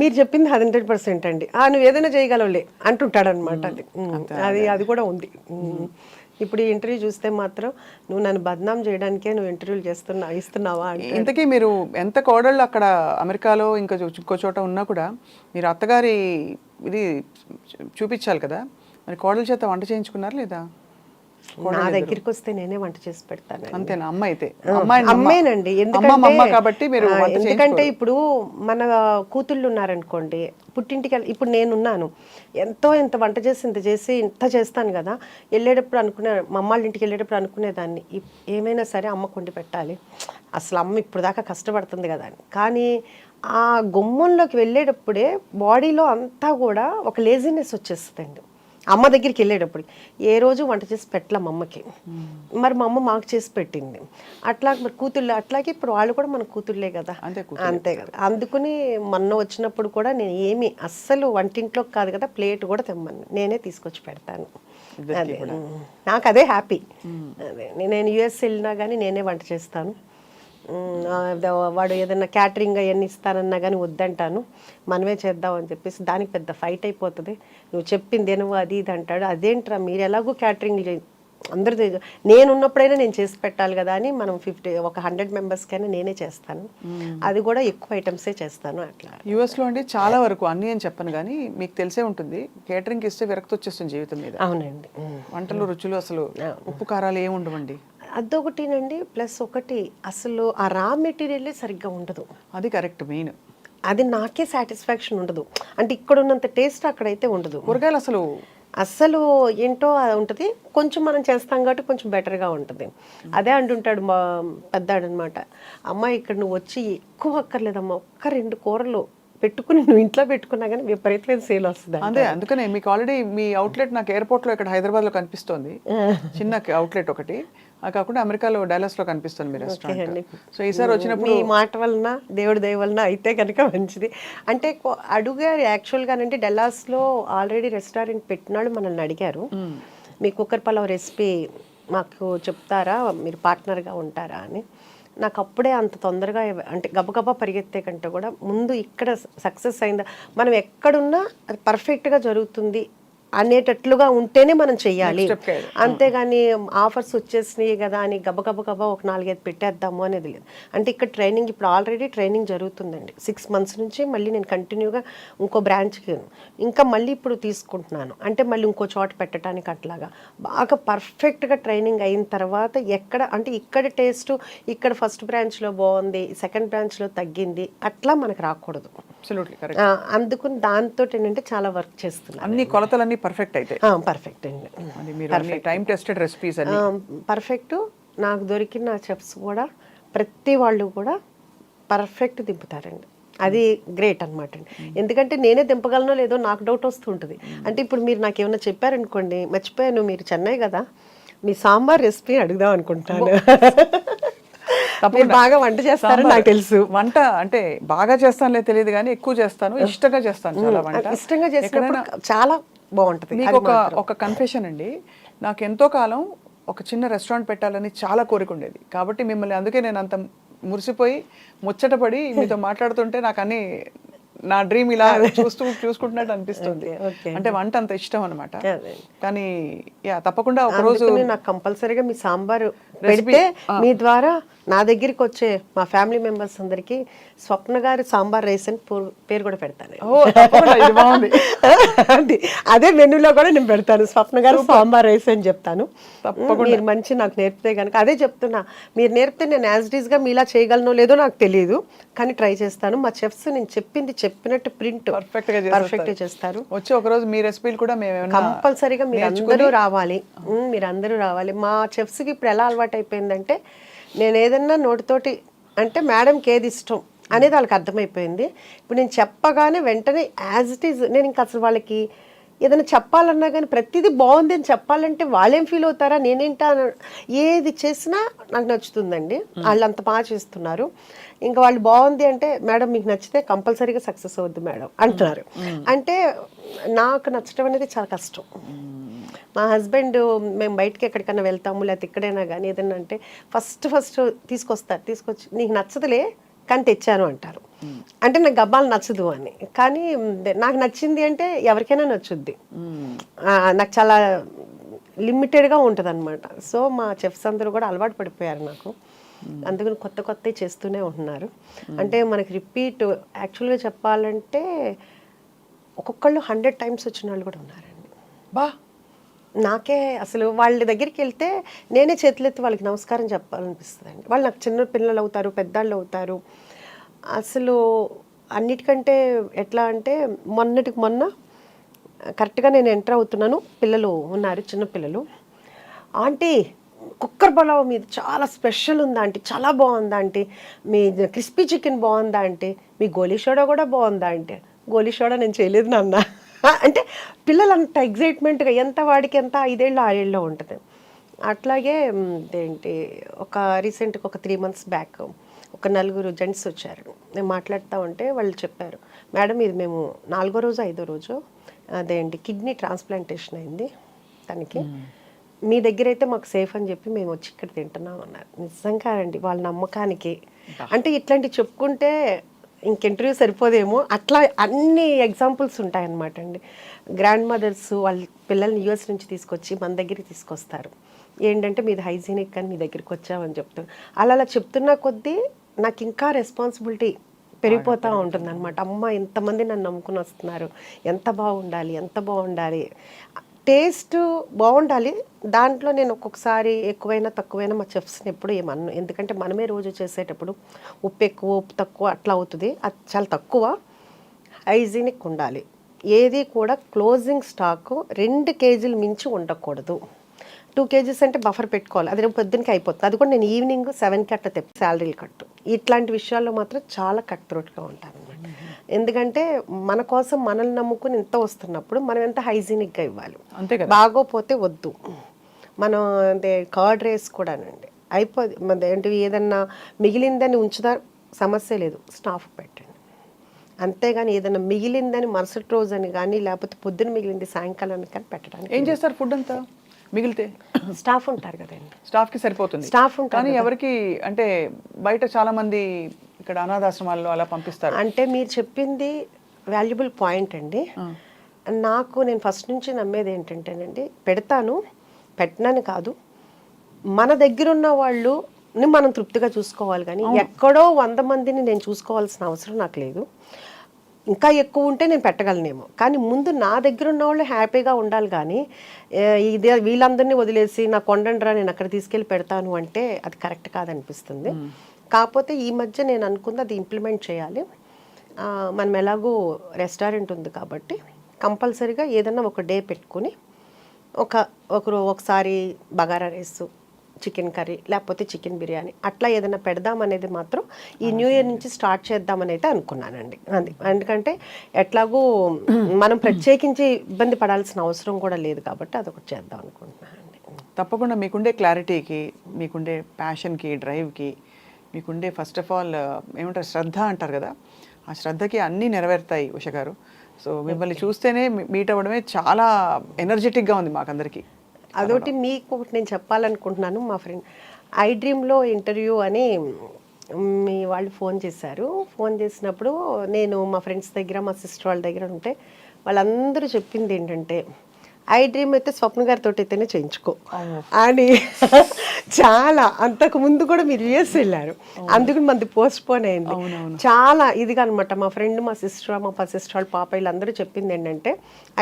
మీరు చెప్పింది 100% అండి, నువ్వు ఏదైనా చేయగలవులే అంటుంటాడు అనమాట. అది కూడా ఉంది. ఇప్పుడు ఈ ఇంటర్వ్యూ చూస్తే మాత్రం నువ్వు నన్ను బద్నాం చేయడానికే నువ్వు ఇంటర్వ్యూలు ఇస్తున్నావా అంటే ఇంతకీ మీరు ఎంత కోడళ్ళు అక్కడ అమెరికాలో ఇంకా ఇంకో చోట ఉన్నా కూడా మీరు అత్తగారి ఇది చూపించాలి కదా, మరి కోడల చేత వంట చేయించుకున్నారు లేదా? నా దగ్గరికి వస్తే నేనే వంట చేసి పెడతాను. అంతేనా? అమ్మ అయితే అమ్మేనండి. అమ్మ కాబట్టి మీరు ఎందుకంటే ఇప్పుడు మన కూతుళ్ళు ఉన్నారనుకోండి, పుట్టింటికి ఇప్పుడు నేనున్నాను, ఎంత వంట చేసి ఇంత చేస్తాను కదా, వెళ్ళేటప్పుడు మా అమ్మాళ్ళ ఇంటికి వెళ్ళేటప్పుడు అనుకునేదాన్ని ఏమైనా సరే అమ్మకు వండి పెట్టాలి, అసలు అమ్మ ఇప్పుడు దాకా కష్టపడుతుంది కదా అని. కానీ ఆ గుమ్మంలోకి వెళ్ళేటప్పుడే బాడీలో అంతా కూడా ఒక లేజినెస్ వచ్చేస్తుందండి. అమ్మ దగ్గరికి వెళ్ళేటప్పుడు ఏ రోజు వంట చేసి పెట్టలేం అమ్మకి, మరి మా అమ్మ మాకు చేసి పెట్టింది. అట్లా మరి కూతుళ్ళు అట్లాగే ఇప్పుడు వాళ్ళు కూడా మన కూతుళ్ళే కదా, అంతే కదా. అందుకుని మొన్న వచ్చినప్పుడు కూడా నేను ఏమి అస్సలు వంటింట్లోకి కాదు కదా, ప్లేట్ కూడా తెమ్మను, నేనే తీసుకొచ్చి పెడతాను. అదే నాకు అదే హ్యాపీ. అదే నేను యుఎస్ వెళ్ళినా కానీ నేనే వంట చేస్తాను. వాడు ఏదైనా క్యాటరింగ్ అవన్నీ ఇస్తానన్నా కానీ వద్దంటాను, మనమే చేద్దాం అని చెప్పేసి దానికి పెద్ద ఫైట్ అయిపోతుంది. నువ్వు చెప్పిందేనో అది ఇది అంటాడు. అదేంట్రా మీరు ఎలాగో క్యాటరింగ్ అందరూ నేనున్నప్పుడైనా నేను చేసి పెట్టాలి కదా అని మనం 100 మెంబర్స్కైనా నేనే చేస్తాను. అది కూడా ఎక్కువ ఐటమ్సే చేస్తాను. అట్లా యూఎస్లో అండి చాలా వరకు అన్నీ అని చెప్పను కానీ మీకు తెలిసే ఉంటుంది, కేటరింగ్ ఇస్తే విరక్తి వచ్చేస్తుంది జీవితం మీద. అవునండి. వంటలు రుచులు అసలు ఉప్పు కారాలు ఏమి ఉండవండి. అదొకటినండి. ప్లస్ ఒకటి అసలు ఆ రా మెటీరియల్ సరిగ్గా ఉండదు. అది కరెక్ట్ మెయిన్. అది నాకే సాటిస్ఫాక్షన్ ఉండదు. అంటే ఇక్కడ ఉన్నంత టేస్ట్ అక్కడైతే ఉండదు. కూరగాయలు అసలు ఏంటో ఉంటుంది. కొంచెం మనం చేస్తాం కాబట్టి కొంచెం బెటర్గా ఉంటుంది. అదే అంటుంటాడు మా పెద్దాడు అనమాట, అమ్మ ఇక్కడ నువ్వు వచ్చి ఎక్కువ అక్కర్లేదమ్మా, 1-2 కూరలు పెట్టుకుని నువ్వు ఇంట్లో పెట్టుకున్నా కానీ విపరీతమైన సేల్ వస్తుంది. అదే అందుకనే మీకు ఆల్రెడీ మీ అవుట్లెట్ నాకు ఎయిర్పోర్ట్లో ఇక్కడ హైదరాబాద్లో కనిపిస్తోంది, చిన్న అవుట్లెట్ ఒకటి. అది కాకుండా అమెరికాలో డాలస్లో కనిపిస్తుంది మీ రెస్టారెంట్. సో ఈసారి వచ్చినప్పుడు మీ మాట వలన దేవుడి దయ వలన అయితే కనుక మంచిది. అంటే అడిగారు యాక్చువల్గానంటే డల్లాస్లో ఆల్రెడీ రెస్టారెంట్ పెట్టినాడు, మనల్ని అడిగారు మీ కుక్కర్ పలావ్ రెసిపీ మాకు చెప్తారా, మీరు పార్ట్నర్గా ఉంటారా అని. నాకు అప్పుడే అంత తొందరగా అంటే గబగబా పరిగెత్తే కంటే కూడా ముందు ఇక్కడ సక్సెస్ అయిందా, మనం ఎక్కడున్నా అది పర్ఫెక్ట్గా జరుగుతుంది అనేటట్లుగా ఉంటేనే మనం చెయ్యాలి. అంతేగాని ఆఫర్స్ వచ్చేసినాయి కదా అని గబగబా ఒక 4-5 పెట్టేద్దాము అనేది లేదు. అంటే ఇక్కడ ట్రైనింగ్ ఇప్పుడు ఆల్రెడీ ట్రైనింగ్ జరుగుతుందండి 6 months నుంచి. మళ్ళీ నేను కంటిన్యూగా ఇంకో బ్రాంచ్కి ఇంకా మళ్ళీ ఇప్పుడు తీసుకుంటున్నాను. అంటే మళ్ళీ ఇంకో చోట పెట్టడానికి అట్లాగా బాగా పర్ఫెక్ట్గా ట్రైనింగ్ అయిన తర్వాత ఎక్కడ అంటే ఇక్కడ టేస్ట్ ఇక్కడ ఫస్ట్ బ్రాంచ్లో బాగుంది, సెకండ్ బ్రాంచ్లో తగ్గింది, అట్లా మనకు రాకూడదు. అందుకుని దాంతో ఏంటంటే చాలా వర్క్ చేస్తున్నాను. అన్ని కొలతలన్నీ పర్ఫెక్ట్ అయితే పర్ఫెక్ట్ అండి. Time tested recipes perfect. నాకు దొరికిన చెఫ్స్ కూడా ప్రతి వాళ్ళు కూడా పర్ఫెక్ట్ దింపుతారండి. అది గ్రేట్ అనమాట అండి. ఎందుకంటే నేనే దింపగలనో లేదో నాకు డౌట్ వస్తుంటుంది. అంటే ఇప్పుడు మీరు నాకు ఏమైనా చెప్పారనుకోండి, మర్చిపోయాను మీరు చెన్నై కదా, మీ సాంబార్ రెసిపీ అడుగుదాం అనుకుంటాను. బాగా వంట చేస్తారని నాకు తెలుసు. వంట అంటే బాగా చేస్తానులే తెలియదు కానీ ఎక్కువ చేస్తాను, ఇష్టంగా చేస్తాను. చాలా వంట ఇష్టంగా చేసినప్పుడు చాలా బాగుంటుంది. మీకు ఒక కన్ఫెషన్ అండి, నాకు ఎంతో కాలం ఒక చిన్న రెస్టారెంట్ పెట్టాలని చాలా కోరిక ఉండేది. కాబట్టి మిమ్మల్ని అందుకే నేను అంత మురిసిపోయి ముచ్చటపడి మీతో మాట్లాడుతుంటే నాకు అన్ని నా డ్రీమ్ ఇలా చూసుకుంటున్నట్టు అనిపిస్తుంది. అంటే వంట అంత ఇష్టం అనమాట. కానీ తప్పకుండా ఒక రోజు నాకు కంపల్సరీగా మీ సాంబార్ పెడితే మీ ద్వారా నా దగ్గరికి వచ్చే మా ఫ్యామిలీ మెంబర్స్ అందరికి స్వప్న గారి సాంబార్ రైస్ అని పేరు కూడా పెడతాను. అదే మెనూలో కూడా నేను పెడతాను, స్వప్న గారు సాంబార్ రైస్ అని చెప్తాను. మీరు మంచి నాకు నేర్పితే కనుక అదే చెప్తున్నా, మీరు నేర్పితే నేను యాజ్ ఇట్ ఈస్ గా మీలా చేయగలనో లేదో నాకు తెలియదు, కానీ ట్రై చేస్తాను. మా చెఫ్స్ నేను చెప్పినట్టు ప్రింట్ పర్ఫెక్ట్ గా చేస్తారు. వచ్చి ఒక రోజు మీ రెసిపీలు కూడా కంపల్సరీగా మీరందరూ రావాలి. మీరందరూ రావాలి. మా చెఫ్స్ కి ఇప్పుడు ఎలా అలవాటు అయిపోయిందంటే, నేను ఏదన్నా నోటితోటి అంటే మేడంకి ఏది ఇష్టం అనేది వాళ్ళకి అర్థమైపోయింది. ఇప్పుడు నేను చెప్పగానే వెంటనే యాజ్ ఇట్ ఈజ్, నేను ఇంకా అసలు వాళ్ళకి ఏదైనా చెప్పాలన్నా కానీ ప్రతిదీ బాగుంది అని చెప్పాలంటే వాళ్ళేం ఫీల్ అవుతారా, నేనేంటా, ఏది చేసినా నాకు నచ్చుతుందండి. వాళ్ళు అంత బాగా చేస్తున్నారు. ఇంకా వాళ్ళు బాగుంది అంటే, మేడం మీకు నచ్చితే కంపల్సరీగా సక్సెస్ అవుద్ది మేడం అంటున్నారు. అంటే నాకు నచ్చడం అనేది చాలా కష్టం. మా హస్బెండ్ మేము బయటకి ఎక్కడికైనా వెళ్తాము లేకపోతే ఇక్కడైనా కానీ ఏదైనా అంటే ఫస్ట్ తీసుకొచ్చి నీకు నచ్చదులే కానీ తెచ్చాను అంటారు. అంటే నాకు గబ్బాలు నచ్చదు అని. కానీ నాకు నచ్చింది అంటే ఎవరికైనా నచ్చుద్ది. నాకు చాలా లిమిటెడ్గా ఉంటుంది అనమాట. సో మా చెఫ్స్ అందరూ కూడా అలవాటు పడిపోయారు నాకు. అందుకని కొత్త కొత్తవి చేస్తూనే ఉంటున్నారు. అంటే మనకి రిపీట్ యాక్చువల్గా చెప్పాలంటే ఒక్కొక్కళ్ళు 100 times వచ్చిన వాళ్ళు కూడా ఉన్నారండి. బా నాకే అసలు వాళ్ళ దగ్గరికి వెళ్తే నేనే చేతులెత్తి వాళ్ళకి నమస్కారం చెప్పాలనిపిస్తుంది అండి. వాళ్ళు నాకు చిన్న పిల్లలు అవుతారు, పెద్దాళ్ళు అవుతారు. అసలు అన్నిటికంటే ఎట్లా అంటే మొన్నటికి మొన్న కరెక్ట్గా నేను ఎంటర్ అవుతున్నాను, పిల్లలు ఉన్నారు, చిన్న పిల్లలు. ఆంటీ కుక్కర్ పలావ్ మీది చాలా స్పెషల్ ఉందా ఆంటీ, చాలా బాగుందా ఆంటీ, మీ క్రిస్పీ చికెన్ బాగుందా ఆంటీ, మీ గోలీ సోడా కూడా బాగుందా ఆంటీ. గోలీ సోడా నేను చేయలేదు నాన్న అంటే పిల్లలు అంత ఎగ్జైట్మెంట్గా, ఎంత వాడికి ఎంత 5 ఏళ్ళు 6 ఏళ్ళలో ఉంటుంది. అట్లాగే ఏంటి ఒక రీసెంట్గా ఒక 3 months బ్యాక్ ఒక 4 జెంట్స్ వచ్చారు. నేను మాట్లాడుతూ ఉంటే వాళ్ళు చెప్పారు, మేడం ఇది మేము 4వ రోజు 5వ రోజు అదేంటి కిడ్నీ ట్రాన్స్ప్లాంటేషన్ అయింది తనకి, మీ దగ్గర అయితే మాకు సేఫ్ అని చెప్పి మేము వచ్చి ఇక్కడ తింటున్నాం అన్నారు. నిజంగా అండి వాళ్ళ నమ్మకానికి. అంటే ఇట్లాంటివి చెప్పుకుంటే ఇంకెంటర్వ్యూ సరిపోదేమో, అట్లా అన్ని ఎగ్జాంపుల్స్ ఉంటాయన్నమాట అండి. గ్రాండ్ మదర్స్ వాళ్ళ పిల్లల్ని యూఎస్ నుంచి తీసుకొచ్చి మన దగ్గరికి తీసుకొస్తారు. ఏంటంటే మీది హైజీనిక్ అని మీ దగ్గరికి వచ్చామని చెప్తారు. అలా చెప్తున్న కొద్దీ నాకు ఇంకా రెస్పాన్సిబిలిటీ పెరిగిపోతూ ఉంటుంది అనమాట. అమ్మ ఎంతమంది నన్ను నమ్ముకుని వస్తున్నారు, ఎంత బాగుండాలి, టేస్ట్ బాగుండాలి. దాంట్లో నేను ఒక్కొక్కసారి ఎక్కువైనా తక్కువైనా మా చెఫ్స్ని ఎప్పుడు ఏమన్ను, ఎందుకంటే మనమే రోజు చేసేటప్పుడు ఉప్పు ఎక్కువ ఉప్పు తక్కువ అట్లా అవుతుంది. అది చాలా తక్కువ. హైజీనిక్ ఉండాలి. ఏది కూడా క్లోజింగ్ స్టాక్ 2 kgs మించి ఉండకూడదు. 2 kgs అంటే బఫర్ పెట్టుకోవాలి. అది రేపు పొద్దునకి అయిపోతుంది. అది కూడా నేను ఈవినింగ్ 7కి అట్లా తెప్పి శాలరీలు కట్టు. ఇట్లాంటి విషయాల్లో మాత్రం చాలా కట్ త్రోట్గా ఉంటాను అనమాట. ఎందుకంటే మన కోసం మనల్ని నమ్ముకుని ఇంత వస్తున్నప్పుడు మనం ఎంత హైజీనిక్గా ఇవ్వాలి. అంతే కదా. బాగోపోతే వద్దు. మనం అంటే కర్డ్ రైస్ కూడానండి అయిపోదు, మన ఏంటివి ఏదన్నా మిగిలిందని ఉంచుదా సమస్య లేదు, స్టాఫ్ పెట్టండి. అంతేగాని ఏదైనా మిగిలిందని మరుసటి రోజు అని కానీ లేకపోతే పొద్దున మిగిలింది సాయంకాలానికి కానీ పెట్టడానికి ఏం చేస్తారు ఫుడ్ అంతా మిగిలితే? స్టాఫ్ ఉంటారు కదండి, స్టాఫ్కి సరిపోతుంది. స్టాఫ్ ఉంటారు కానీ ఎవరికి అంటే బయట చాలా మంది ఇక్కడ అనాథాశ్రమాల్లో అలా పంపిస్తారు. అంటే మీరు చెప్పింది వాల్యుబుల్ పాయింట్ అండి. నాకు నేను ఫస్ట్ నుంచి నమ్మేది ఏంటంటేనండి, పెడతాను, పెట్టనని కాదు, మన దగ్గర ఉన్న వాళ్ళని మనం తృప్తిగా చూసుకోవాలి. కానీ ఎక్కడో 100 మందిని నేను చూసుకోవాల్సిన అవసరం నాకు లేదు. ఇంకా ఎక్కువ ఉంటే నేను పెట్టగలనేమో, కానీ ముందు నా దగ్గర ఉన్న వాళ్ళు హ్యాపీగా ఉండాలి. కానీ ఇది వీళ్ళందరినీ వదిలేసి నా కొండండ్రా నేను అక్కడ తీసుకెళ్ళి పెడతాను అంటే అది కరెక్ట్ కాదనిపిస్తుంది. కాకపోతే ఈ మధ్య నేను అనుకుంది అది ఇంప్లిమెంట్ చేయాలి. మనం ఎలాగో రెస్టారెంట్ ఉంది కాబట్టి కంపల్సరీగా ఏదన్నా ఒక డే పెట్టుకుని ఒకసారి బగారా రైస్, చికెన్ కర్రీ లేకపోతే చికెన్ బిర్యానీ అట్లా ఏదైనా పెడదామనేది మాత్రం ఈ న్యూ ఇయర్ నుంచి స్టార్ట్ చేద్దామని అయితే అనుకున్నానండి. అది ఎందుకంటే ఎట్లాగూ మనం ప్రత్యేకించి ఇబ్బంది పడాల్సిన అవసరం కూడా లేదు కాబట్టి అదొకటి చేద్దాం అనుకుంటున్నానండి. తప్పకుండా మీకుండే క్లారిటీకి, మీకుండే ప్యాషన్కి, డ్రైవ్కి, మీకుండే ఫస్ట్ ఆఫ్ ఆల్ ఏమంటారు శ్రద్ధ అంటారు కదా, ఆ శ్రద్ధకి అన్నీ నెరవేరుతాయి ఉష గారు. సో మిమ్మల్ని చూస్తేనే మీట్ అవ్వడమే చాలా ఎనర్జెటిక్గా ఉంది మాకందరికీ. అదొకటి మీకు ఒకటి నేను చెప్పాలనుకుంటున్నాను. మా ఫ్రెండ్ ఐ డ్రీమ్లో ఇంటర్వ్యూ అని మీ వాళ్ళు ఫోన్ చేశారు. ఫోన్ చేసినప్పుడు నేను మా ఫ్రెండ్స్ దగ్గర, మా సిస్టర్ వాళ్ళ దగ్గర ఉంటే వాళ్ళందరూ చెప్పింది ఏంటంటే, ఐ డ్రీమ్ అయితే స్వప్న గారితో అయితేనే చేయించుకో అని. చాలా అంతకు ముందు కూడా మీరు యూఎస్ వెళ్ళారు, అందుకు మనది పోస్ట్ పోన్ అయింది. చాలా ఇదిగా అనమాట. మా ఫ్రెండ్, మా సిస్టర్, మా సిస్టర్ వాళ్ళ పాప వీళ్ళందరూ చెప్పింది ఏంటంటే,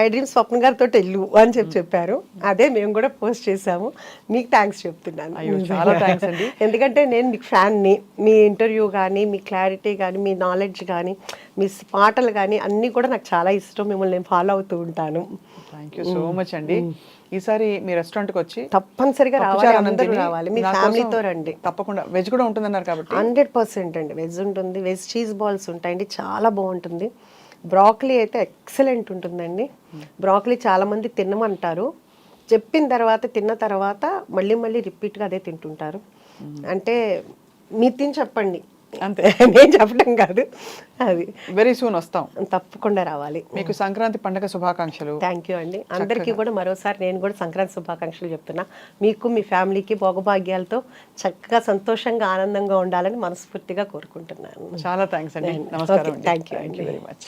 ఐ డ్రీమ్ స్వప్న గారితో వెళ్ళు అని చెప్పారు. అదే మేము కూడా పోస్ట్ చేసాము. మీకు థ్యాంక్స్ చెప్తున్నాను. చాలా థ్యాంక్స్ అండి. ఎందుకంటే నేను మీకు ఫ్యాన్ని. మీ ఇంటర్వ్యూ కానీ, మీ క్లారిటీ కానీ, మీ నాలెడ్జ్ కానీ, మీ పాటలు కానీ అన్నీ కూడా నాకు చాలా ఇష్టం. మిమ్మల్ని నేను ఫాలో అవుతూ ఉంటాను. థ్యాంక్ యూ సో మచ్ అండి. ఈసారి మీ రెస్టారెంట్కి వచ్చి తప్పనిసరిగా రావాలి, అందరూ రావాలి, మీ ఫ్యామిలీతో రండి. తప్పకుండా. వెజ్ కూడా ఉంటుందన్నారు కాబట్టి 100% అండి వెజ్ ఉంటుంది. వెజ్ చీజ్ బాల్స్ ఉంటాయండి, చాలా బాగుంటుంది. బ్రాకలీ అయితే ఎక్సలెంట్ ఉంటుందండి. బ్రాకలీ చాలామంది తినమంటారు, చెప్పిన తర్వాత తిన్న తర్వాత మళ్ళీ మళ్ళీ రిపీట్గా అదే తింటుంటారు. అంటే మీరు తిని చెప్పండి అంతే, నేను చెప్పడం కాదు. అది వెరీ సూన్ వస్తాం, తప్పకుండా రావాలి. మీకు సంక్రాంతి పండుగ శుభాకాంక్షలు. థ్యాంక్ యూ అండి. అందరికీ కూడా మరోసారి నేను కూడా సంక్రాంతి శుభాకాంక్షలు చెప్తున్నా. మీకు, మీ ఫ్యామిలీకి భోగభాగ్యాలతో చక్కగా సంతోషంగా ఆనందంగా ఉండాలని మనస్ఫూర్తిగా కోరుకుంటున్నాను. చాలా థ్యాంక్స్ అండి. నమస్కారం. Thank you very much.